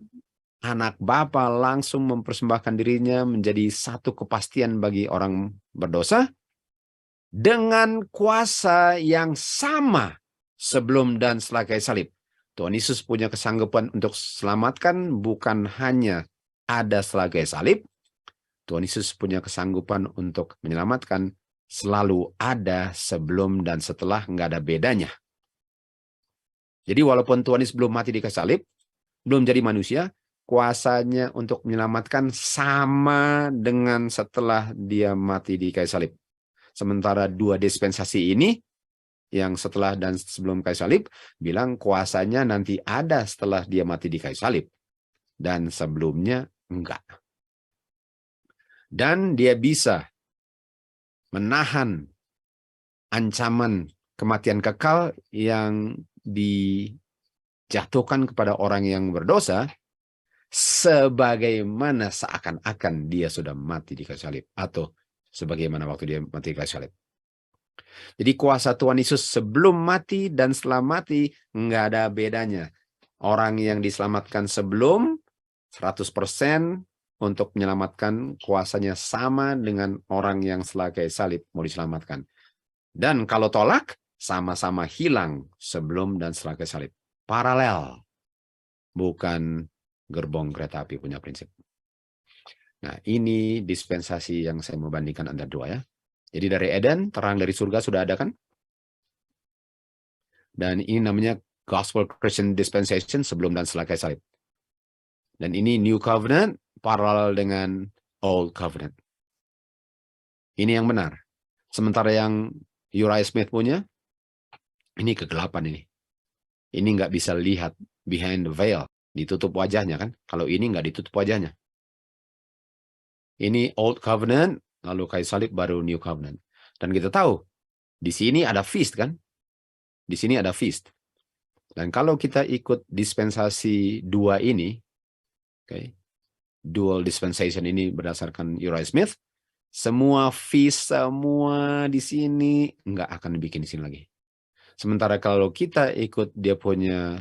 anak Bapa langsung mempersembahkan dirinya menjadi satu kepastian bagi orang berdosa dengan kuasa yang sama sebelum dan setelah kayu salib. Tuhan Yesus punya kesanggupan untuk selamatkan bukan hanya ada setelah kayu salib, Tuhan Yesus punya kesanggupan untuk menyelamatkan selalu ada sebelum dan setelah, nggak ada bedanya. Jadi walaupun Tuhan Yesus belum mati di kayu salib, belum jadi manusia, kuasanya untuk menyelamatkan sama dengan setelah dia mati di kayu salib. Sementara dua dispensasi ini, yang setelah dan sebelum kayu salib, bilang kuasanya nanti ada setelah dia mati di kayu salib. Dan sebelumnya enggak. Dan dia bisa menahan ancaman kematian kekal yang dijatuhkan kepada orang yang berdosa sebagaimana seakan-akan dia sudah mati di kayu salib, atau sebagaimana waktu dia mati di kayu salib. Jadi kuasa Tuhan Yesus sebelum mati dan setelah mati nggak ada bedanya. Orang yang diselamatkan sebelum 100% untuk menyelamatkan kuasanya sama dengan orang yang setelah kayu salib mau diselamatkan. Dan kalau tolak, sama-sama hilang sebelum dan setelah kayu salib. Paralel. Bukan gerbong kereta api punya prinsip. Nah, ini dispensasi yang saya mau bandingkan antara dua ya. Jadi dari Eden, terang dari surga sudah ada kan? Dan ini namanya Gospel Christian Dispensation sebelum dan setelah kayu salib. Dan ini New Covenant paralel dengan Old Covenant. Ini yang benar. Sementara yang Uriah Smith punya, ini kegelapan ini. Ini nggak bisa lihat behind the veil. Ditutup wajahnya kan. Kalau ini nggak ditutup wajahnya. Ini Old Covenant, lalu kayu salib baru New Covenant. Dan kita tahu, di sini ada feast kan? Di sini ada feast. Dan kalau kita ikut dispensasi dua ini, okay, dual dispensation ini berdasarkan Uriah Smith, semua feast, semua di sini nggak akan dibikin di sini lagi. Sementara kalau kita ikut dia punya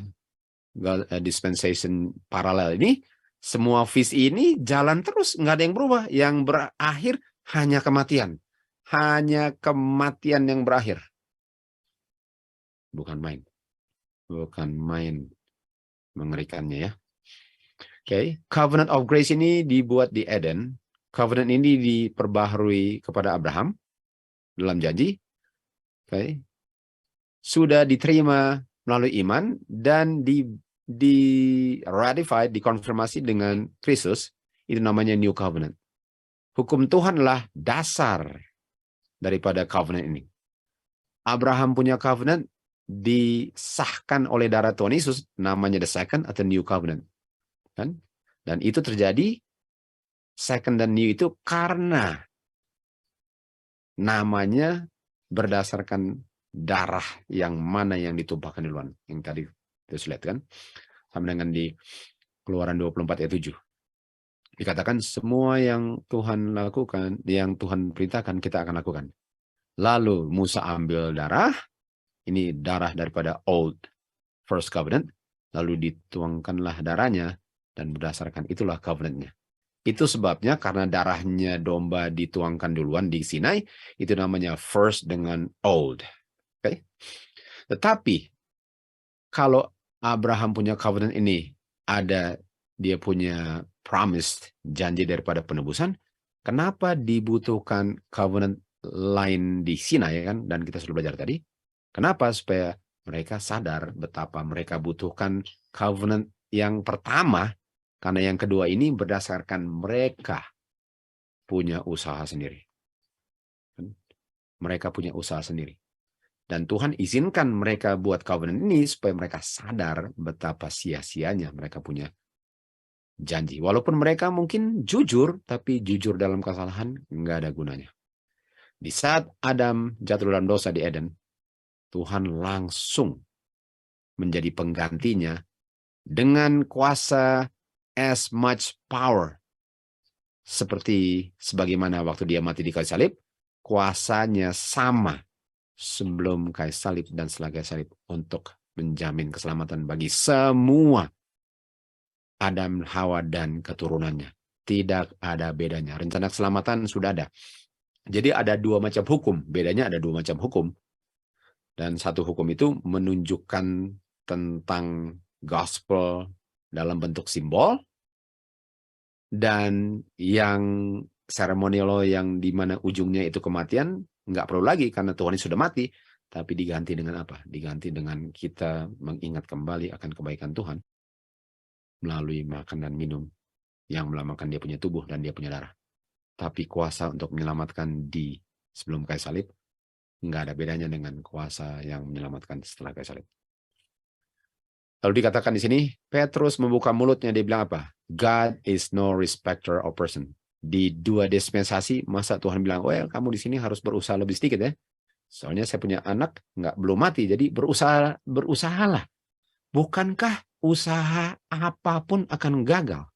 dispensation paralel ini, semua feast ini jalan terus, nggak ada yang berubah. Yang berakhir hanya kematian. Hanya kematian yang berakhir. Bukan main. Bukan main mengerikannya ya. Oke, Covenant of Grace ini dibuat di Eden. Covenant ini diperbaharui kepada Abraham dalam janji. Oke. Sudah diterima melalui iman dan ratified, dikonfirmasi dengan Kristus. Itu namanya New Covenant. Hukum Tuhanlah dasar daripada covenant ini. Abraham punya covenant disahkan oleh darah Tuhan Yesus, namanya the second atau New Covenant. Kan? Dan itu terjadi second dan new itu karena namanya berdasarkan darah yang mana yang ditumpahkan duluan. Yang tadi kita lihat kan. Sama dengan di Keluaran 24 ayat 7. Dikatakan semua yang Tuhan lakukan, yang Tuhan perintahkan, kita akan lakukan. Lalu Musa ambil darah, ini darah daripada Old First Covenant, lalu dituangkanlah darahnya, dan berdasarkan itulah covenantnya. Itu sebabnya karena darahnya domba dituangkan duluan di Sinai, itu namanya first dengan old. Okay? Tetapi, kalau Abraham punya covenant ini, ada dia punya promise, janji daripada penebusan, kenapa dibutuhkan covenant lain di Sinai kan? Dan kita sudah belajar tadi. Kenapa? Supaya mereka sadar betapa mereka butuhkan covenant yang pertama, karena yang kedua ini berdasarkan mereka punya usaha sendiri. Mereka punya usaha sendiri. Dan Tuhan izinkan mereka buat covenant ini supaya mereka sadar betapa sia-sianya mereka punya janji. Walaupun mereka mungkin jujur, tapi jujur dalam kesalahan nggak ada gunanya. Di saat Adam jatuh dalam dosa di Eden, Tuhan langsung menjadi penggantinya dengan kuasa as much power. Seperti sebagaimana waktu dia mati di kayu salib, kuasanya sama sebelum kayu salib dan setelah kayu salib untuk menjamin keselamatan bagi semua Adam, Hawa, dan keturunannya. Tidak ada bedanya. Rencana keselamatan sudah ada. Jadi ada dua macam hukum. Bedanya ada dua macam hukum. Dan satu hukum itu menunjukkan tentang gospel dalam bentuk simbol. Dan yang seremonial yang di mana ujungnya itu kematian, nggak perlu lagi karena Tuhan sudah mati. Tapi diganti dengan apa? Diganti dengan kita mengingat kembali akan kebaikan Tuhan melalui makan dan minum yang melambangkan dia punya tubuh dan dia punya darah. Tapi kuasa untuk menyelamatkan di sebelum kayu salib nggak ada bedanya dengan kuasa yang menyelamatkan setelah kayu salib. Lalu dikatakan di sini, Petrus membuka mulutnya, dia bilang apa? God is no respecter of person. Di dua dispensasi, masa Tuhan bilang, well, kamu di sini harus berusaha lebih sedikit ya. Soalnya saya punya anak belum mati, jadi berusahalah. Bukankah usaha apapun akan gagal?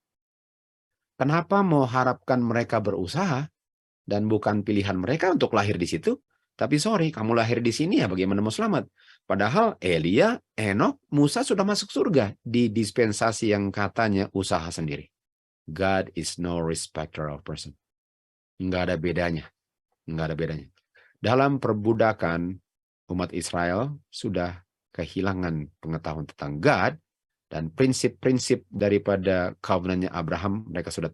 Kenapa mau harapkan mereka berusaha dan bukan pilihan mereka untuk lahir di situ? Tapi sorry, kamu lahir di sini ya bagaimana mau selamat? Padahal Elia, Henokh, Musa sudah masuk surga di dispensasi yang katanya usaha sendiri. God is no respecter of person. Nggak ada bedanya. Nggak ada bedanya. Dalam perbudakan, umat Israel sudah kehilangan pengetahuan tentang God, dan prinsip-prinsip daripada covenant-nya Abraham mereka sudah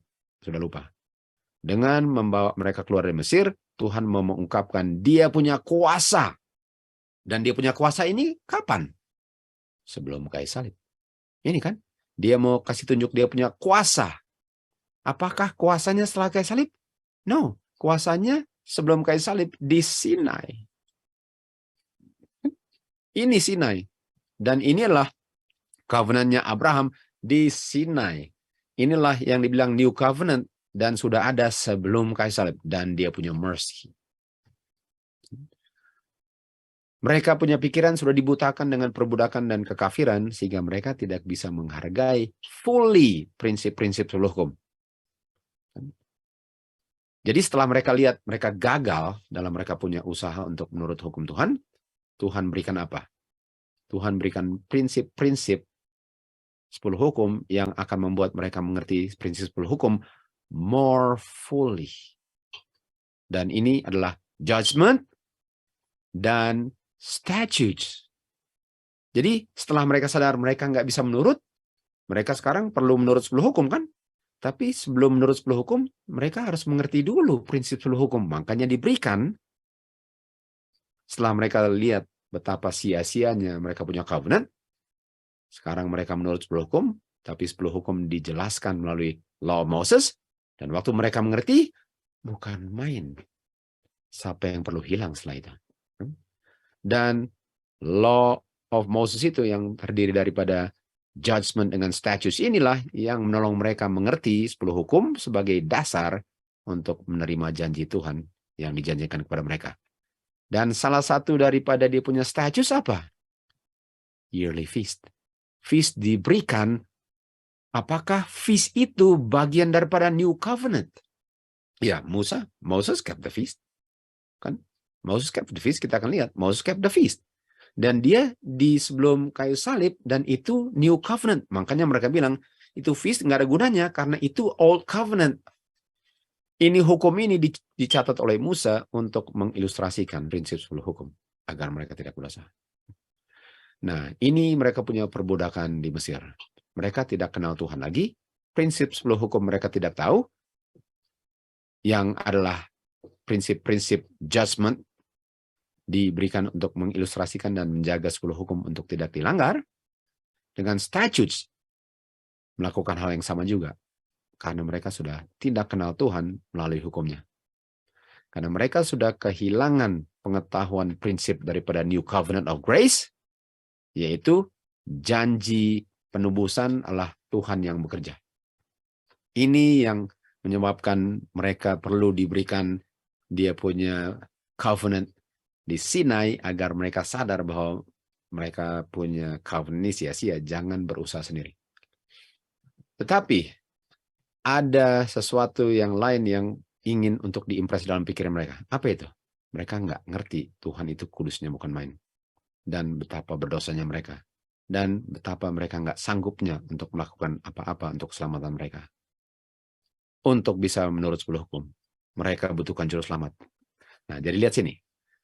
lupa. Dengan membawa mereka keluar dari Mesir, Tuhan mau mengungkapkan dia punya kuasa. Dan dia punya kuasa ini kapan? Sebelum kayu salib. Ini kan, dia mau kasih tunjuk dia punya kuasa. Apakah kuasanya setelah kayu salib? No, kuasanya sebelum kayu salib di Sinai. Ini Sinai. Dan inilah covenant-nya Abraham di Sinai. Inilah yang dibilang New Covenant dan sudah ada sebelum kayu salib. Dan dia punya mercy. Mereka punya pikiran sudah dibutakan dengan perbudakan dan kekafiran sehingga mereka tidak bisa menghargai fully prinsip-prinsip sulh hukum. Jadi setelah mereka lihat mereka gagal dalam mereka punya usaha untuk menurut hukum Tuhan, Tuhan berikan apa? Tuhan berikan prinsip-prinsip 10 hukum yang akan membuat mereka mengerti prinsip 10 hukum more fully. Dan ini adalah judgment dan statutes. Jadi setelah mereka sadar mereka nggak bisa menurut, mereka sekarang perlu menurut 10 hukum kan? Tapi sebelum menurut 10 hukum, mereka harus mengerti dulu prinsip 10 hukum. Makanya diberikan setelah mereka lihat betapa sia-sianya mereka punya covenant. Sekarang mereka menurut 10 hukum, tapi 10 hukum dijelaskan melalui Law of Moses. Dan waktu mereka mengerti, bukan main. Siapa yang perlu hilang setelah itu? Dan Law of Moses itu yang terdiri daripada judgment dengan statutes inilah yang menolong mereka mengerti 10 hukum sebagai dasar untuk menerima janji Tuhan yang dijanjikan kepada mereka. Dan salah satu daripada dia punya statutes apa? Yearly feast. Feast diberikan, apakah feast itu bagian daripada New Covenant? Ya, Moses kept the feast. Kan? Moses kept the feast, kita akan lihat. Moses kept the feast. Dan dia di sebelum kayu salib, dan itu New Covenant. Makanya mereka bilang, itu feast nggak ada gunanya, karena itu Old Covenant. Ini hukum ini dicatat oleh Musa untuk mengilustrasikan prinsip 10 hukum, agar mereka tidak berdosa. Nah, ini mereka punya perbudakan di Mesir. Mereka tidak kenal Tuhan lagi. Prinsip 10 hukum mereka tidak tahu. Yang adalah prinsip-prinsip judgment diberikan untuk mengilustrasikan dan menjaga 10 hukum untuk tidak dilanggar. Dengan statutes melakukan hal yang sama juga. Karena mereka sudah tidak kenal Tuhan melalui hukumnya. Karena mereka sudah kehilangan pengetahuan prinsip daripada New Covenant of Grace, yaitu janji penebusan adalah Tuhan yang bekerja. Ini yang menyebabkan mereka perlu diberikan dia punya covenant di Sinai agar mereka sadar bahwa mereka punya covenant ini sia-sia, jangan berusaha sendiri. Tetapi ada sesuatu yang lain yang ingin untuk diimpress dalam pikiran mereka. Apa itu? Mereka nggak ngerti Tuhan itu kudusnya bukan main. Dan betapa berdosanya mereka. Dan betapa mereka nggak sanggupnya untuk melakukan apa-apa untuk keselamatan mereka. Untuk bisa menurut 10 hukum, mereka butuhkan juru selamat. Nah, jadi lihat sini.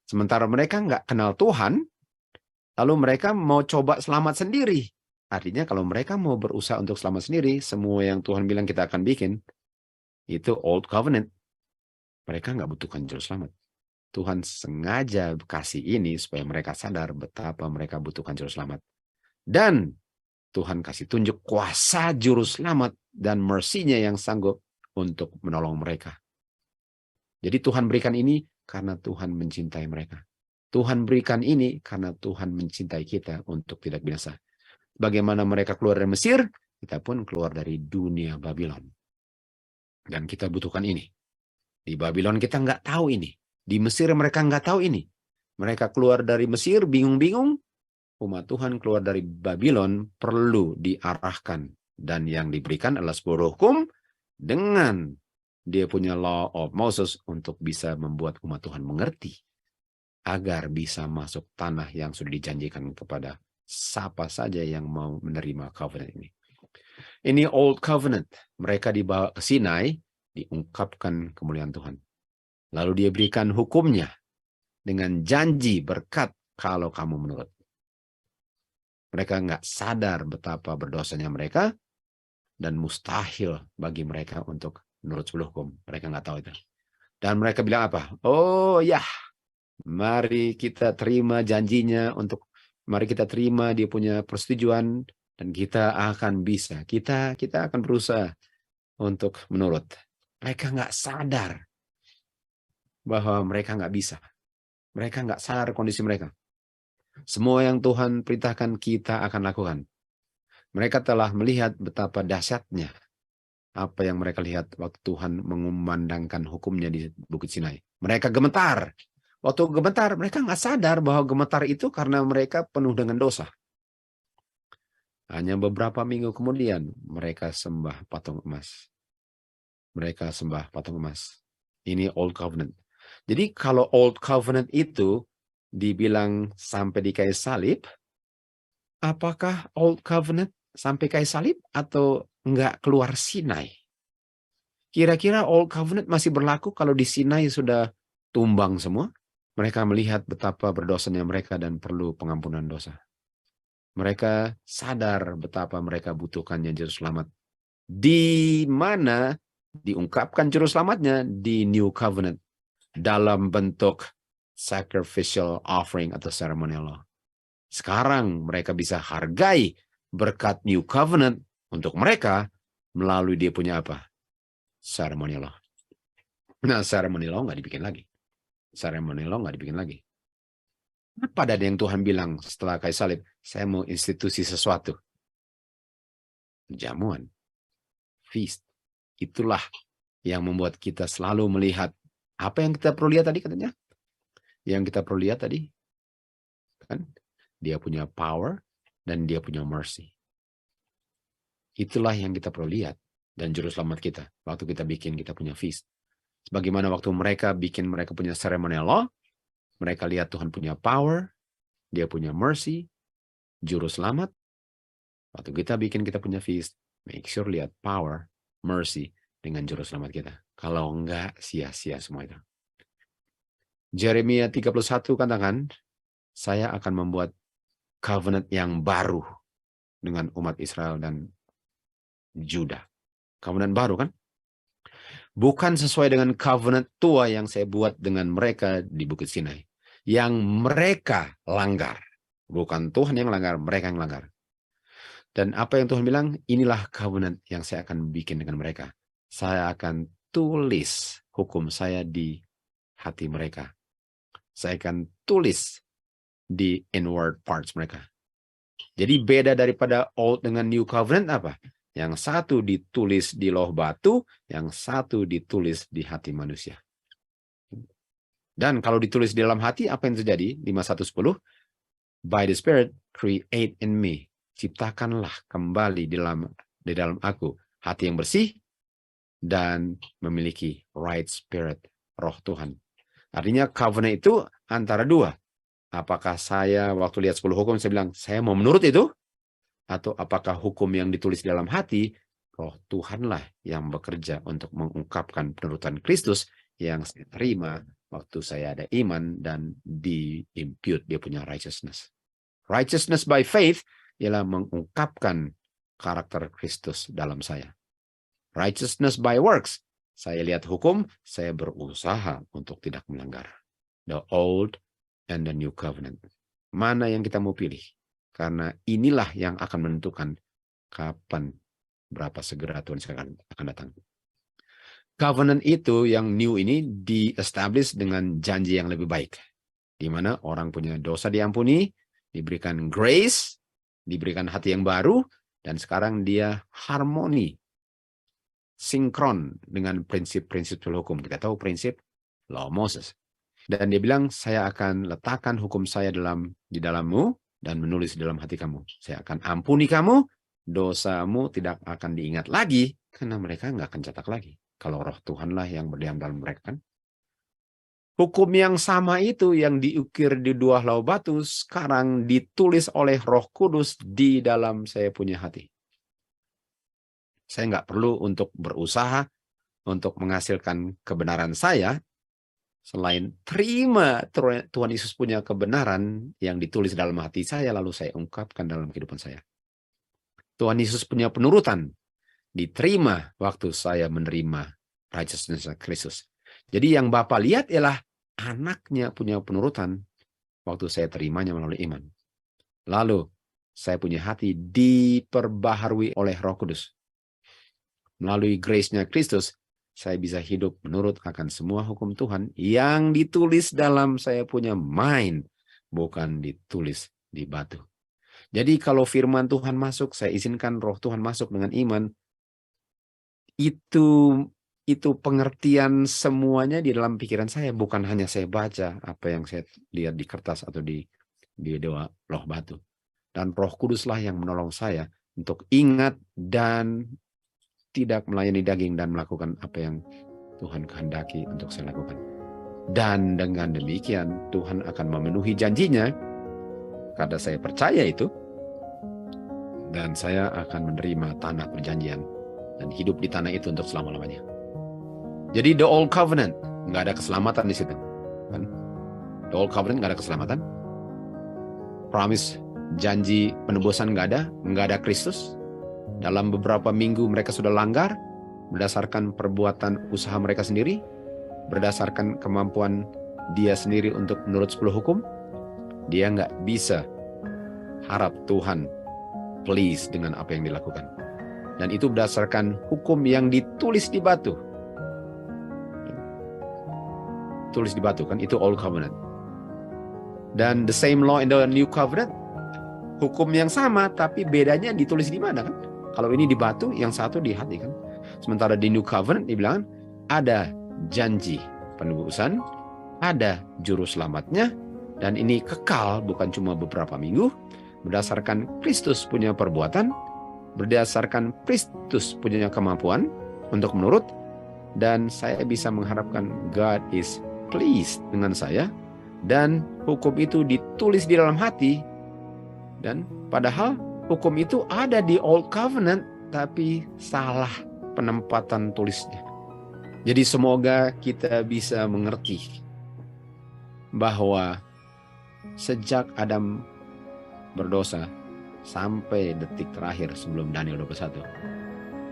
Sementara mereka nggak kenal Tuhan, lalu mereka mau coba selamat sendiri. Artinya kalau mereka mau berusaha untuk selamat sendiri, semua yang Tuhan bilang kita akan bikin, itu Old Covenant. Mereka nggak butuhkan juru selamat. Tuhan sengaja kasih ini supaya mereka sadar betapa mereka butuhkan juru selamat. Dan Tuhan kasih tunjuk kuasa juru selamat dan mercy-nya yang sanggup untuk menolong mereka. Jadi Tuhan berikan ini karena Tuhan mencintai mereka. Tuhan berikan ini karena Tuhan mencintai kita untuk tidak binasa. Bagaimana mereka keluar dari Mesir, kita pun keluar dari dunia Babylon. Dan kita butuhkan ini. Di Babylon kita nggak tahu ini. Di Mesir mereka nggak tahu ini. Mereka keluar dari Mesir bingung-bingung. Umat Tuhan keluar dari Babylon perlu diarahkan. Dan yang diberikan adalah 10 hukum dengan dia punya law of Moses untuk bisa membuat umat Tuhan mengerti agar bisa masuk tanah yang sudah dijanjikan kepada siapa saja yang mau menerima covenant ini. Ini Old Covenant. Mereka dibawa ke Sinai, diungkapkan kemuliaan Tuhan. Lalu dia berikan hukumnya dengan janji berkat kalau kamu menurut. Mereka nggak sadar betapa berdosanya mereka dan mustahil bagi mereka untuk menurut 10 hukum. Mereka nggak tahu itu. Dan mereka bilang apa? Oh ya, mari kita terima janjinya mari kita terima dia punya persetujuan dan kita akan bisa. Kita akan berusaha untuk menurut. Mereka nggak sadar bahwa mereka nggak bisa. Mereka nggak sadar kondisi mereka. Semua yang Tuhan perintahkan kita akan lakukan. Mereka telah melihat betapa dahsyatnya apa yang mereka lihat waktu Tuhan mengumandangkan hukumnya di Bukit Sinai. Mereka gemetar. Waktu gemetar, mereka nggak sadar bahwa gemetar itu karena mereka penuh dengan dosa. Hanya beberapa minggu kemudian, mereka sembah patung emas. Mereka sembah patung emas. Ini Old Covenant. Jadi kalau Old Covenant itu dibilang sampai di kayu salib, apakah Old Covenant sampai kayu salib atau enggak keluar Sinai? Kira-kira Old Covenant masih berlaku kalau di Sinai sudah tumbang semua? Mereka melihat betapa berdosanya mereka dan perlu pengampunan dosa. Mereka sadar betapa mereka butuhkannya juru selamat. Di mana diungkapkan juru selamatnya di New Covenant dalam bentuk sacrificial offering atau ceremonial law. Sekarang mereka bisa hargai berkat New Covenant untuk mereka melalui dia punya apa? Ceremonial law. Nah, ceremonial law nggak dibikin lagi. Ceremonial law nggak dibikin lagi. Apa ada yang Tuhan bilang setelah kayu salib? Saya mau institusi sesuatu. Jamuan. Feast. Itulah yang membuat kita selalu melihat apa yang kita perlu lihat tadi katanya. Yang kita perlu lihat tadi. Kan? Dia punya power dan dia punya mercy. Itulah yang kita perlu lihat. Dan juru selamat kita. Waktu kita bikin kita punya feast. Sebagaimana waktu mereka punya ceremonial law. Mereka lihat Tuhan punya power, dia punya mercy, juru selamat. Waktu kita bikin kita punya feast, make sure lihat power, mercy dengan juru selamat kita. Kalau enggak, sia-sia semua itu. Jeremia 31 katakan, saya akan membuat covenant yang baru dengan umat Israel dan Juda. Covenant baru kan? Bukan sesuai dengan covenant tua yang saya buat dengan mereka di Bukit Sinai. Yang mereka langgar. Bukan Tuhan yang langgar, mereka yang langgar. Dan apa yang Tuhan bilang, inilah covenant yang saya akan bikin dengan mereka. Saya akan tulis hukum saya di hati mereka. Saya akan tulis di inward parts mereka. Jadi beda daripada Old dengan New Covenant apa? Yang satu ditulis di loh batu, yang satu ditulis di hati manusia. Dan kalau ditulis di dalam hati, apa yang terjadi? 5:1-10, by the Spirit, create in me. Ciptakanlah kembali di dalam aku hati yang bersih dan memiliki right spirit, roh Tuhan. Artinya covenant itu antara dua. Apakah saya waktu lihat 10 hukum, saya bilang, saya mau menurut itu? Atau apakah hukum yang ditulis dalam hati, roh Tuhanlah yang bekerja untuk mengungkapkan penurutan Kristus yang saya terima waktu saya ada iman dan di-impute dia punya righteousness. Righteousness by faith ialah mengungkapkan karakter Kristus dalam saya. Righteousness by works, saya lihat hukum, saya berusaha untuk tidak melanggar. The old and the new covenant. Mana yang kita mau pilih? Karena inilah yang akan menentukan kapan, berapa segera Tuhan akan datang. Covenant itu yang new ini di-establish dengan janji yang lebih baik. Di mana orang punya dosa diampuni, diberikan grace, diberikan hati yang baru, dan sekarang dia harmoni, sinkron dengan prinsip-prinsip hukum. Kita tahu prinsip Law Moses. Dan dia bilang, saya akan letakkan hukum saya di dalammu, dan menulis di dalam hati kamu. Saya akan ampuni kamu, dosamu tidak akan diingat lagi Karena mereka nggak akan cetak lagi. Kalau roh Tuhanlah yang berdiam dalam mereka kan. Hukum yang sama itu yang diukir di dua helau batu sekarang ditulis oleh Roh Kudus di dalam saya punya hati. Saya nggak perlu untuk berusaha untuk menghasilkan kebenaran saya selain terima Tuhan Yesus punya kebenaran yang ditulis dalam hati saya lalu saya ungkapkan dalam kehidupan saya. Tuhan Yesus punya penurutan diterima waktu saya menerima righteousness Kristus. Jadi yang Bapak lihat ialah anaknya punya penurutan waktu saya terimanya melalui iman. Lalu saya punya hati diperbaharui oleh Roh Kudus. Melalui grace-nya Kristus, saya bisa hidup menurut akan semua hukum Tuhan yang ditulis dalam saya punya mind, bukan ditulis di batu. Jadi kalau firman Tuhan masuk, saya izinkan Roh Tuhan masuk dengan iman, itu pengertian semuanya di dalam pikiran saya, bukan hanya saya baca apa yang saya lihat di kertas atau di doa loh batu. Dan Roh Kuduslah yang menolong saya untuk ingat dan tidak melayani daging dan melakukan apa yang Tuhan kehendaki untuk saya lakukan. Dan dengan demikian Tuhan akan memenuhi janjinya karena saya percaya itu, dan saya akan menerima tanah perjanjian dan hidup di tanah itu untuk selama-lamanya. Jadi the old covenant, nggak ada keselamatan di situ. Kan? The old covenant nggak ada keselamatan. Promise, janji penebusan nggak ada Kristus. Dalam beberapa minggu mereka sudah langgar, berdasarkan perbuatan usaha mereka sendiri, berdasarkan kemampuan dia sendiri untuk menurut 10 hukum, dia nggak bisa harap Tuhan please dengan apa yang dilakukan. Dan itu berdasarkan hukum yang ditulis di batu. Tulis di batu kan, itu old covenant. Dan the same law in the new covenant, hukum yang sama tapi bedanya ditulis di mana kan? Kalau ini di batu, yang satu di hati kan. Sementara di new covenant dibilang ada janji penebusan, ada juru selamatnya, dan ini kekal bukan cuma beberapa minggu, berdasarkan Kristus punya perbuatan, berdasarkan Kristus punya kemampuan untuk menurut, dan saya bisa mengharapkan God is pleased dengan saya, dan hukum itu ditulis di dalam hati, dan padahal hukum itu ada di Old Covenant, tapi salah penempatan tulisnya. Jadi semoga kita bisa mengerti bahwa sejak Adam berdosa sampai detik terakhir sebelum Daniel 21,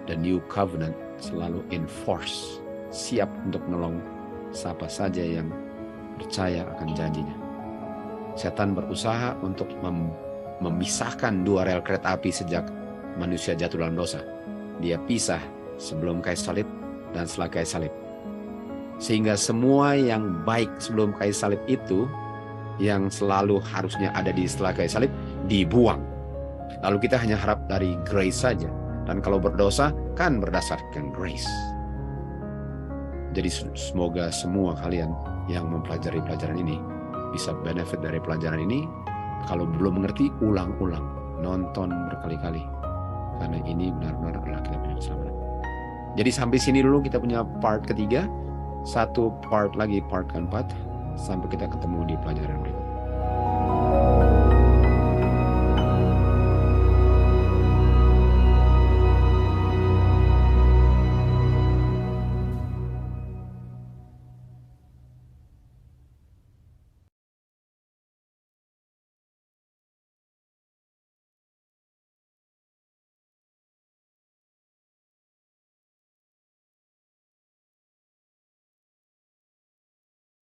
the New Covenant selalu enforce, siap untuk menolong siapa saja yang percaya akan janjinya. Setan berusaha untuk memisahkan dua rel kereta api sejak manusia jatuh dalam dosa. Dia pisah sebelum kayu salib dan setelah kayu salib. Sehingga semua yang baik sebelum kayu salib itu, yang selalu harusnya ada di setelah kayu salib, dibuang. Lalu kita hanya harap dari grace saja. Dan kalau berdosa, kan berdasarkan grace. Jadi semoga semua kalian yang mempelajari pelajaran ini bisa benefit dari pelajaran ini. Kalau belum mengerti, ulang-ulang. Nonton berkali-kali. Karena ini benar-benar adalah kita punya keselamatan. Jadi sampai sini dulu kita punya part ketiga. Satu part lagi, part keempat. Sampai kita ketemu di pelajaran berikutnya.